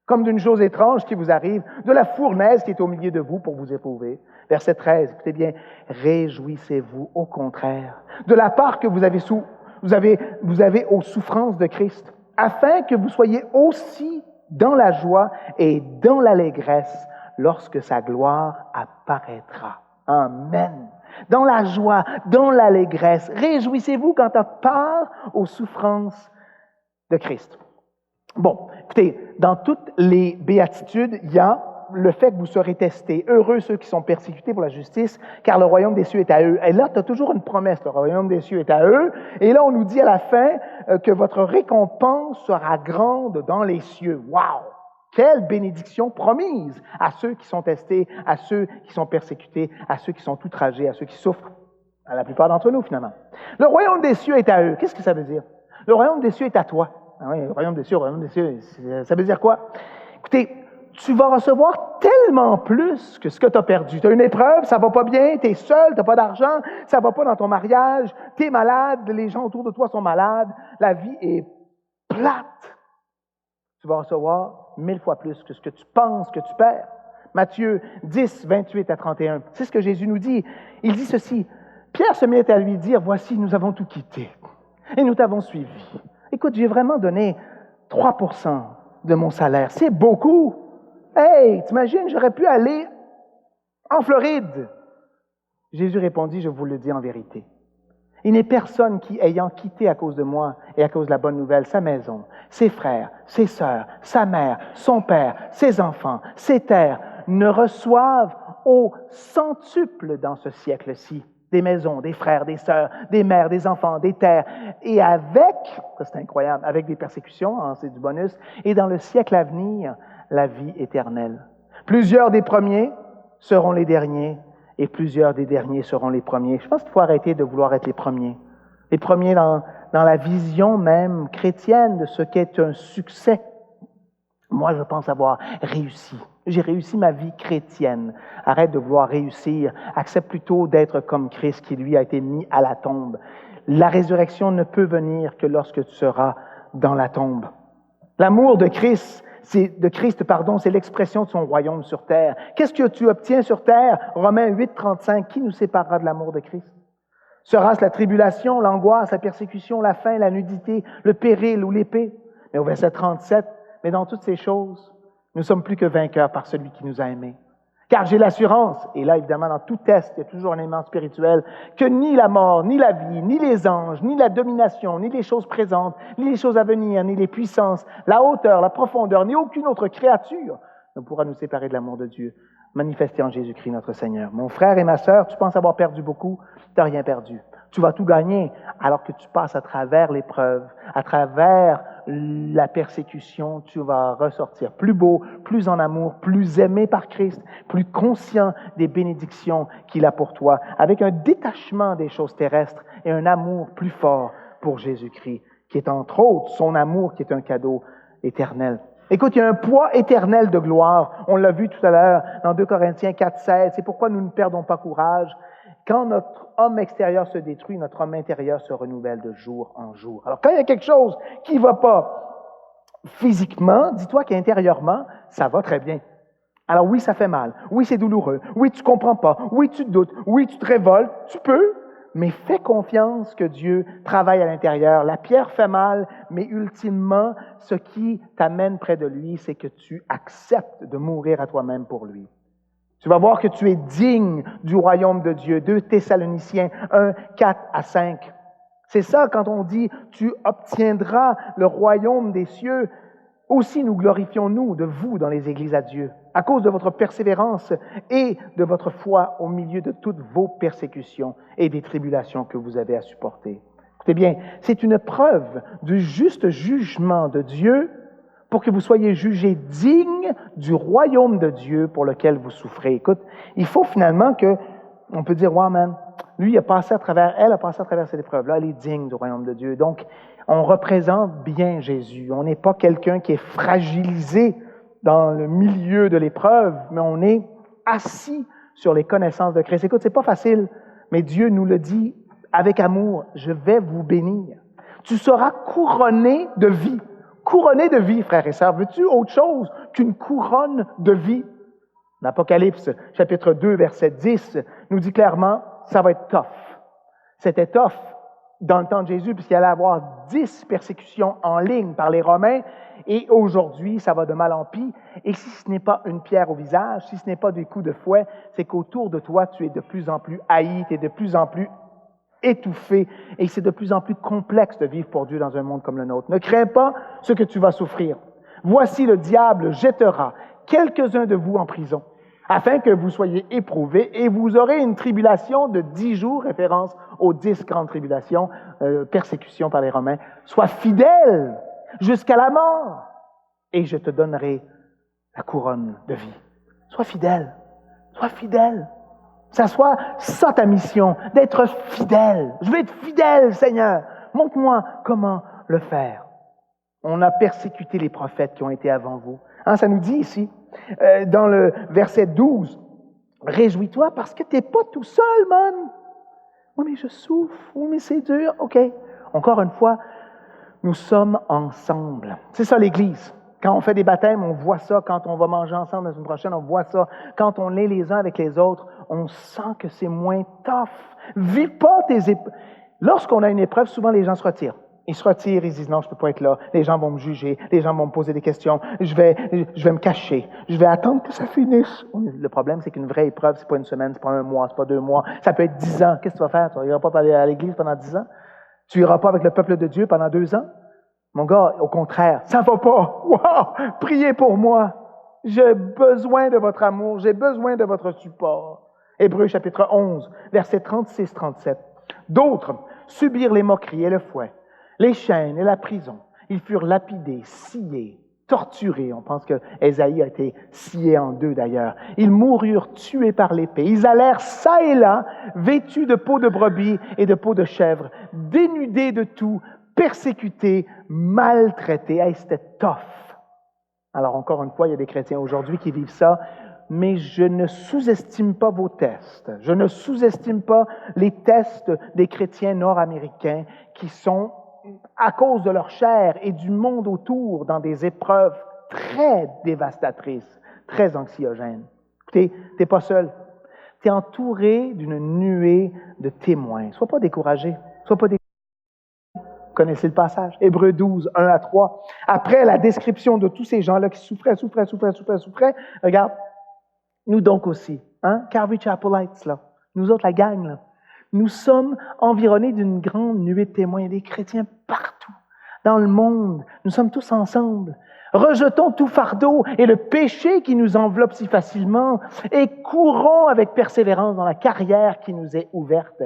Comme d'une chose étrange qui vous arrive, de la fournaise qui est au milieu de vous pour vous éprouver. Verset 13, écoutez bien, réjouissez-vous au contraire de la part que vous avez aux souffrances de Christ, afin que vous soyez aussi dans la joie et dans l'allégresse lorsque sa gloire apparaîtra. Amen. Dans la joie, dans l'allégresse, réjouissez-vous quand tu as part aux souffrances de Christ. Bon, écoutez, dans toutes les béatitudes, il y a le fait que vous serez testés. Heureux ceux qui sont persécutés pour la justice, car le royaume des cieux est à eux. Et là, tu as toujours une promesse, le royaume des cieux est à eux. Et là, on nous dit à la fin que votre récompense sera grande dans les cieux. Wow! Quelle bénédiction promise à ceux qui sont testés, à ceux qui sont persécutés, à ceux qui sont outragés, à ceux qui souffrent, à la plupart d'entre nous, finalement. Le royaume des cieux est à eux. Qu'est-ce que ça veut dire? Le royaume des cieux est à toi. Ah oui, le royaume des cieux, ça veut dire quoi? Écoutez, tu vas recevoir tellement plus que ce que tu as perdu. Tu as une épreuve, ça va pas bien, tu es seul, tu n'as pas d'argent, ça va pas dans ton mariage, tu es malade, les gens autour de toi sont malades, la vie est plate. Tu vas recevoir 1000 fois plus que ce que tu penses que tu perds. Matthieu 10, 28 à 31. C'est ce que Jésus nous dit. Il dit ceci. Pierre se met à lui dire, voici, nous avons tout quitté et nous t'avons suivi. Écoute, j'ai vraiment donné 3% de mon salaire. C'est beaucoup. Hey, t'imagines, j'aurais pu aller en Floride. Jésus répondit, je vous le dis en vérité. Il n'est personne qui, ayant quitté à cause de moi et à cause de la bonne nouvelle sa maison, ses frères, ses sœurs, sa mère, son père, ses enfants, ses terres, ne reçoivent au centuple dans ce siècle-ci des maisons, des frères, des sœurs, des mères, des enfants, des terres, et avec, ça c'est incroyable, avec des persécutions, hein, c'est du bonus, et dans le siècle à venir, la vie éternelle. Plusieurs des premiers seront les derniers, et plusieurs des derniers seront les premiers. Je pense qu'il faut arrêter de vouloir être les premiers. Les premiers dans la vision même chrétienne de ce qu'est un succès. Moi, je pense avoir réussi. J'ai réussi ma vie chrétienne. Arrête de vouloir réussir. Accepte plutôt d'être comme Christ qui, lui, a été mis à la tombe. La résurrection ne peut venir que lorsque tu seras dans la tombe. L'amour de Christ, c'est l'expression de son royaume sur terre. Qu'est-ce que tu obtiens sur terre? Romains 8, 35. Qui nous séparera de l'amour de Christ? Sera-ce la tribulation, l'angoisse, la persécution, la faim, la nudité, le péril ou l'épée? Mais au verset 37, mais dans toutes ces choses, nous sommes plus que vainqueurs par celui qui nous a aimés. Car j'ai l'assurance, et là évidemment dans tout test, il y a toujours un élément spirituel, que ni la mort, ni la vie, ni les anges, ni la domination, ni les choses présentes, ni les choses à venir, ni les puissances, la hauteur, la profondeur, ni aucune autre créature ne pourra nous séparer de l'amour de Dieu, manifesté en Jésus-Christ notre Seigneur. Mon frère et ma sœur, tu penses avoir perdu beaucoup, tu n'as rien perdu. Tu vas tout gagner alors que tu passes à travers l'épreuve, à travers la persécution, tu vas ressortir plus beau, plus en amour, plus aimé par Christ, plus conscient des bénédictions qu'il a pour toi, avec un détachement des choses terrestres et un amour plus fort pour Jésus-Christ, qui est entre autres son amour qui est un cadeau éternel. Écoute, il y a un poids éternel de gloire. On l'a vu tout à l'heure dans 2 Corinthiens 4, 16. C'est pourquoi nous ne perdons pas courage. Quand notre homme extérieur se détruit, notre homme intérieur se renouvelle de jour en jour. Alors, quand il y a quelque chose qui ne va pas physiquement, dis-toi qu'intérieurement, ça va très bien. Alors oui, ça fait mal. Oui, c'est douloureux. Oui, tu ne comprends pas. Oui, tu doutes. Oui, tu te révoltes. Tu peux, mais fais confiance que Dieu travaille à l'intérieur. La pierre fait mal, mais ultimement, ce qui t'amène près de lui, c'est que tu acceptes de mourir à toi-même pour lui. Tu vas voir que tu es digne du royaume de Dieu. 2 Thessaloniciens 1, 4 à 5. C'est ça quand on dit « Tu obtiendras le royaume des cieux ». Aussi nous glorifions-nous de vous dans les églises à Dieu, à cause de votre persévérance et de votre foi au milieu de toutes vos persécutions et des tribulations que vous avez à supporter. Écoutez bien, c'est une preuve du juste jugement de Dieu pour que vous soyez jugés dignes du royaume de Dieu pour lequel vous souffrez. Écoute, il faut finalement que, on peut dire, wow, man, lui, elle a passé à travers cette épreuve-là, elle est digne du royaume de Dieu. Donc, on représente bien Jésus. On n'est pas quelqu'un qui est fragilisé dans le milieu de l'épreuve, mais on est assis sur les connaissances de Christ. Écoute, c'est pas facile, mais Dieu nous le dit avec amour, je vais vous bénir. Tu seras couronné de vie. Couronné de vie, frères et sœurs. Veux-tu autre chose qu'une couronne de vie? L'Apocalypse, chapitre 2, verset 10, nous dit clairement, ça va être tough. C'était tough dans le temps de Jésus, puisqu'il allait avoir 10 persécutions en ligne par les Romains, et aujourd'hui, ça va de mal en pis. Et si ce n'est pas une pierre au visage, si ce n'est pas des coups de fouet, c'est qu'autour de toi, tu es de plus en plus haï, tu es de plus en plus étouffé et c'est de plus en plus complexe de vivre pour Dieu dans un monde comme le nôtre. Ne crains pas ce que tu vas souffrir. Voici le diable jettera quelques-uns de vous en prison, afin que vous soyez éprouvés et vous aurez une tribulation de 10 jours, référence aux 10 grandes tribulations, persécutions par les Romains. Sois fidèle jusqu'à la mort et je te donnerai la couronne de vie. Sois fidèle, sois fidèle. Ça soit ça ta mission, d'être fidèle. Je veux être fidèle, Seigneur. Montre-moi comment le faire. On a persécuté les prophètes qui ont été avant vous. Hein, ça nous dit ici, dans le verset 12, « Réjouis-toi parce que tu n'es pas tout seul, man. » « Oui, mais je souffre. Oui, mais c'est dur. » OK. Encore une fois, nous sommes ensemble. C'est ça l'Église. Quand on fait des baptêmes, on voit ça. Quand on va manger ensemble la semaine prochaine, on voit ça. Quand on est les uns avec les autres, on sent que c'est moins tough. Vis pas tes épreuves. Lorsqu'on a une épreuve, souvent les gens se retirent. Ils se retirent, ils disent non, je ne peux pas être là. Les gens vont me juger, les gens vont me poser des questions. Je vais me cacher. Je vais attendre que ça finisse. Le problème, c'est qu'une vraie épreuve, c'est pas une semaine, c'est pas un mois, c'est pas 2 mois. Ça peut être 10 ans. Qu'est-ce que tu vas faire? Tu n'iras pas aller à l'église pendant 10 ans? Tu n'iras pas avec le peuple de Dieu pendant 2 ans? Mon gars, au contraire, ça va pas. Wow! Priez pour moi. J'ai besoin de votre amour. J'ai besoin de votre support. Hébreux chapitre 11, versets 36-37. D'autres subirent les moqueries et le fouet, les chaînes et la prison. Ils furent lapidés, sciés, torturés. On pense que Ésaïe a été scié en 2 d'ailleurs. Ils moururent tués par l'épée. Ils allèrent çà et là, vêtus de peau de brebis et de peau de chèvre, dénudés de tout, persécutés, maltraités. Hey, c'était tough. Alors encore une fois, il y a des chrétiens aujourd'hui qui vivent ça, mais je ne sous-estime pas vos tests. Je ne sous-estime pas les tests des chrétiens nord-américains qui sont, à cause de leur chair et du monde autour, dans des épreuves très dévastatrices, très anxiogènes. Écoutez, tu n'es pas seul. Tu es entouré d'une nuée de témoins. Sois pas découragé. Sois pas découragé. Vous connaissez le passage, Hébreux 12, 1-3. Après la description de tous ces gens-là qui souffraient, regarde, nous donc aussi, hein, Calvary Chapelites, là, nous autres, la gang, là, nous sommes environnés d'une grande nuée de témoins, des chrétiens partout, dans le monde. Nous sommes tous ensemble. Rejetons tout fardeau et le péché qui nous enveloppe si facilement et courons avec persévérance dans la carrière qui nous est ouverte.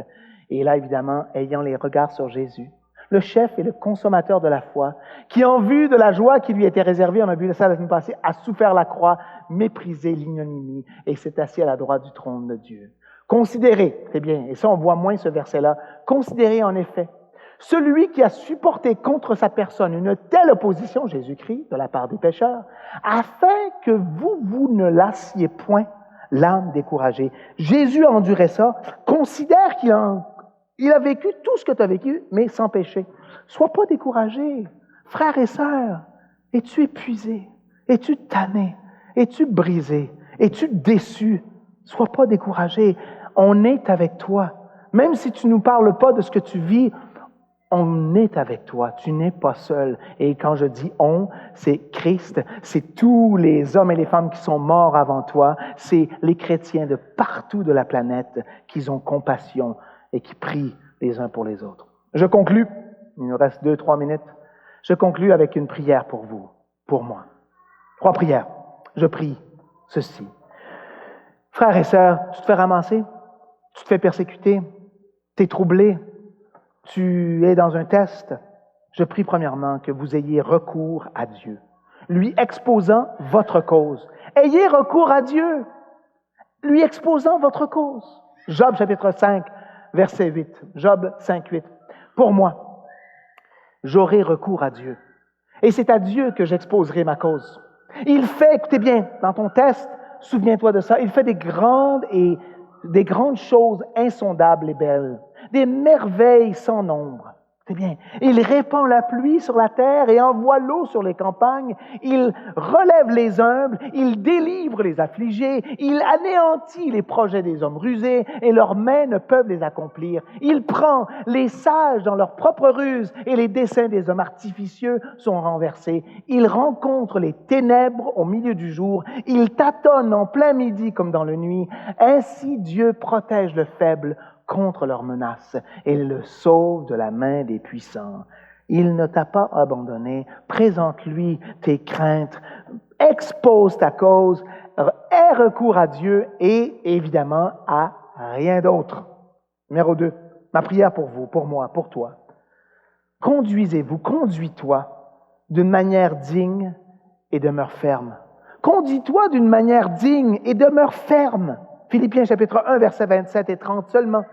Et là, évidemment, ayant les regards sur Jésus, le chef et le consommateur de la foi, qui, en vue de la joie qui lui était réservée, on a vu ça la semaine passée, a souffert la croix, méprisé l'ignominie et s'est assis à la droite du trône de Dieu. Considérez, c'est bien, et ça on voit moins ce verset-là, considérez en effet celui qui a supporté contre sa personne une telle opposition, Jésus-Christ, de la part des pécheurs, afin que vous ne lassiez point l'âme découragée. Jésus a enduré ça, considère qu'il a vécu tout ce que tu as vécu, mais sans péché. Sois pas découragé. Frères et sœurs, es-tu épuisé? Es-tu tanné? Es-tu brisé? Es-tu déçu? Sois pas découragé. On est avec toi. Même si tu ne nous parles pas de ce que tu vis, on est avec toi. Tu n'es pas seul. Et quand je dis on, c'est Christ, c'est tous les hommes et les femmes qui sont morts avant toi, c'est les chrétiens de partout de la planète qui ont compassion et qui prient les uns pour les autres. Je conclus, il nous reste 2-3 minutes, je conclus avec une prière pour vous, pour moi. 3 prières. Je prie ceci. Frères et sœurs, tu te fais ramasser, tu te fais persécuter, tu es troublé, tu es dans un test. Je prie premièrement que vous ayez recours à Dieu, lui exposant votre cause. Ayez recours à Dieu, lui exposant votre cause. Job chapitre 5, verset 8. Job 5, 8. Pour moi, j'aurai recours à Dieu. Et c'est à Dieu que j'exposerai ma cause. Il fait, écoutez bien, dans ton test, souviens-toi de ça, il fait des grandes choses insondables et belles, des merveilles sans nombre. C'est bien. Il répand la pluie sur la terre et envoie l'eau sur les campagnes. Il relève les humbles, il délivre les affligés, il anéantit les projets des hommes rusés et leurs mains ne peuvent les accomplir. Il prend les sages dans leur propre ruse et les desseins des hommes artificieux sont renversés. Il rencontre les ténèbres au milieu du jour. Il tâtonne en plein midi comme dans la nuit. Ainsi Dieu protège le faible contre leurs menaces et le sauve de la main des puissants. Il ne t'a pas abandonné. Présente-lui tes craintes, expose ta cause, aie recours à Dieu et évidemment à rien d'autre. Numéro 2, ma prière pour vous, pour moi, pour toi. Conduisez-vous, conduis-toi d'une manière digne et demeure ferme. Conduis-toi d'une manière digne et demeure ferme. Philippiens chapitre 1, versets 27 et 30 seulement.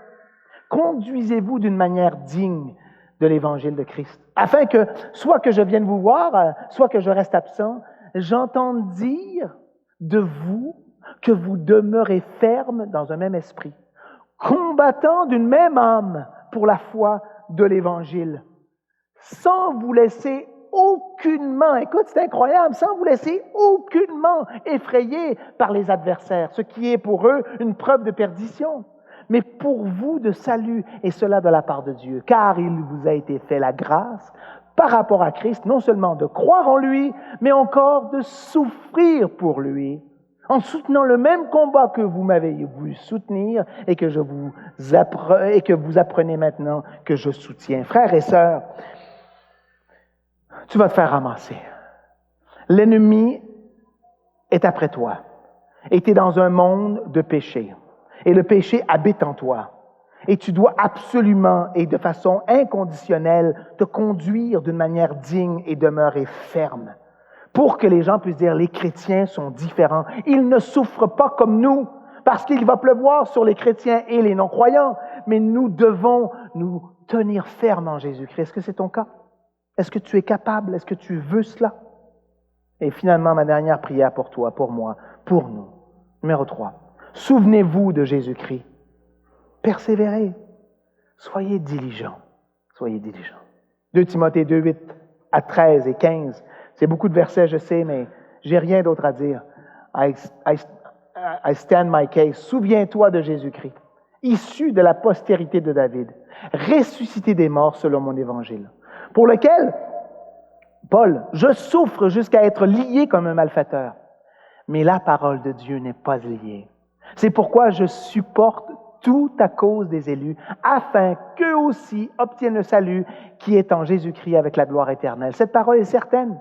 Conduisez-vous d'une manière digne de l'Évangile de Christ, afin que, soit que je vienne vous voir, soit que je reste absent, j'entende dire de vous que vous demeurez ferme dans un même esprit, combattant d'une même âme pour la foi de l'Évangile, sans vous laisser aucunement, écoute, c'est incroyable, sans vous laisser aucunement effrayer par les adversaires, ce qui est pour eux une preuve de perdition, mais pour vous de salut, et cela de la part de Dieu, car il vous a été fait la grâce, par rapport à Christ, non seulement de croire en lui, mais encore de souffrir pour lui, en soutenant le même combat que vous m'avez voulu soutenir et que vous apprenez maintenant que je soutiens. Frères et sœurs, tu vas te faire ramasser. L'ennemi est après toi. Et tu es dans un monde de péché. Et le péché habite en toi. Et tu dois absolument et de façon inconditionnelle te conduire d'une manière digne et demeurer ferme. Pour que les gens puissent dire, les chrétiens sont différents. Ils ne souffrent pas comme nous, parce qu'il va pleuvoir sur les chrétiens et les non-croyants. Mais nous devons nous tenir fermes en Jésus-Christ. Est-ce que c'est ton cas? Est-ce que tu es capable? Est-ce que tu veux cela? Et finalement, ma dernière prière pour toi, pour moi, pour nous. Numéro 3. Souvenez-vous de Jésus-Christ. Persévérez. Soyez diligents. Soyez diligents. 2 Timothée 2, 8 à 13 et 15. C'est beaucoup de versets, je sais, mais j'ai rien d'autre à dire. I stand my case. Souviens-toi de Jésus-Christ, issu de la postérité de David, ressuscité des morts selon mon évangile, pour lequel, Paul, je souffre jusqu'à être lié comme un malfaiteur. Mais la parole de Dieu n'est pas liée. C'est pourquoi je supporte tout à cause des élus, afin qu'eux aussi obtiennent le salut qui est en Jésus-Christ avec la gloire éternelle. Cette parole est certaine.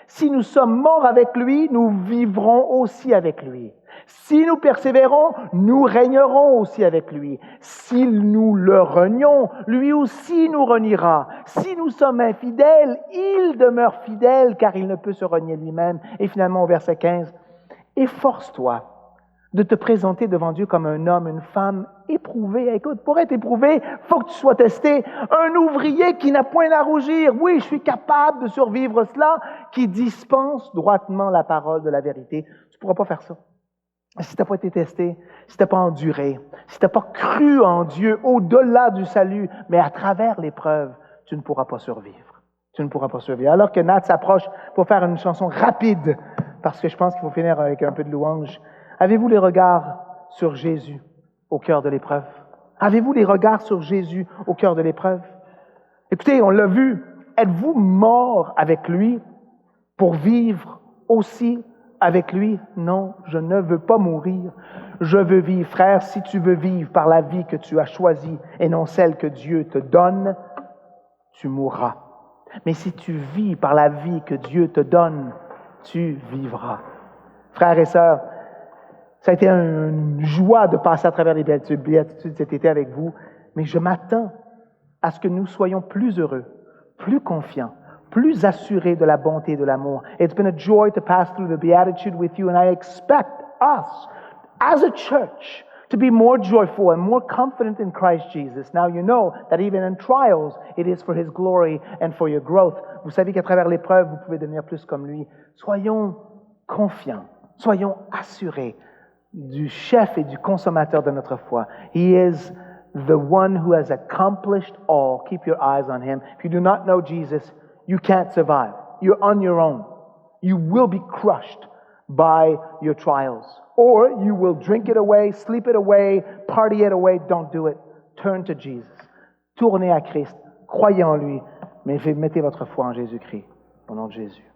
Si nous sommes morts avec lui, nous vivrons aussi avec lui. Si nous persévérons, nous régnerons aussi avec lui. Si nous le renions, lui aussi nous reniera. Si nous sommes infidèles, il demeure fidèle, car il ne peut se renier lui-même. Et finalement, au verset 15, « Efforce-toi de te présenter devant Dieu comme un homme, une femme éprouvé. » Écoute, pour être éprouvé, il faut que tu sois testé. Un ouvrier qui n'a point à rougir. Oui, je suis capable de survivre cela, qui dispense droitement la parole de la vérité. Tu ne pourras pas faire ça. Si tu n'as pas été testé, si tu n'as pas enduré, si tu n'as pas cru en Dieu au-delà du salut, mais à travers l'épreuve, tu ne pourras pas survivre. Tu ne pourras pas survivre. Alors que Nat s'approche pour faire une chanson rapide, parce que je pense qu'il faut finir avec un peu de louange. Avez-vous les regards sur Jésus au cœur de l'épreuve? Avez-vous les regards sur Jésus au cœur de l'épreuve? Écoutez, on l'a vu. Êtes-vous mort avec lui pour vivre aussi avec lui? Non, je ne veux pas mourir. Je veux vivre. Frère, si tu veux vivre par la vie que tu as choisie et non celle que Dieu te donne, tu mourras. Mais si tu vis par la vie que Dieu te donne, tu vivras. Frères et sœurs, ça a été une joie de passer à travers les béatitudes cet été avec vous, mais je m'attends à ce que nous soyons plus heureux, plus confiants, plus assurés de la bonté et de l'amour. It's been a joy to pass through the Beatitude with you, and I expect us, as a church, to be more joyful and more confident in Christ Jesus. Now you know that even in trials, it is for His glory and for your growth. Vous savez qu'à travers l'épreuve, vous pouvez devenir plus comme lui. Soyons confiants, soyons assurés du chef et du consommateur de notre foi. He is the one who has accomplished all. Keep your eyes on Him. If you do not know Jesus, you can't survive. You're on your own. You will be crushed by your trials. Or you will drink it away, sleep it away, party it away. Don't do it. Turn to Jesus. Tournez à Christ. Croyez en lui, mais mettez votre foi en Jésus-Christ. Au nom de Jésus.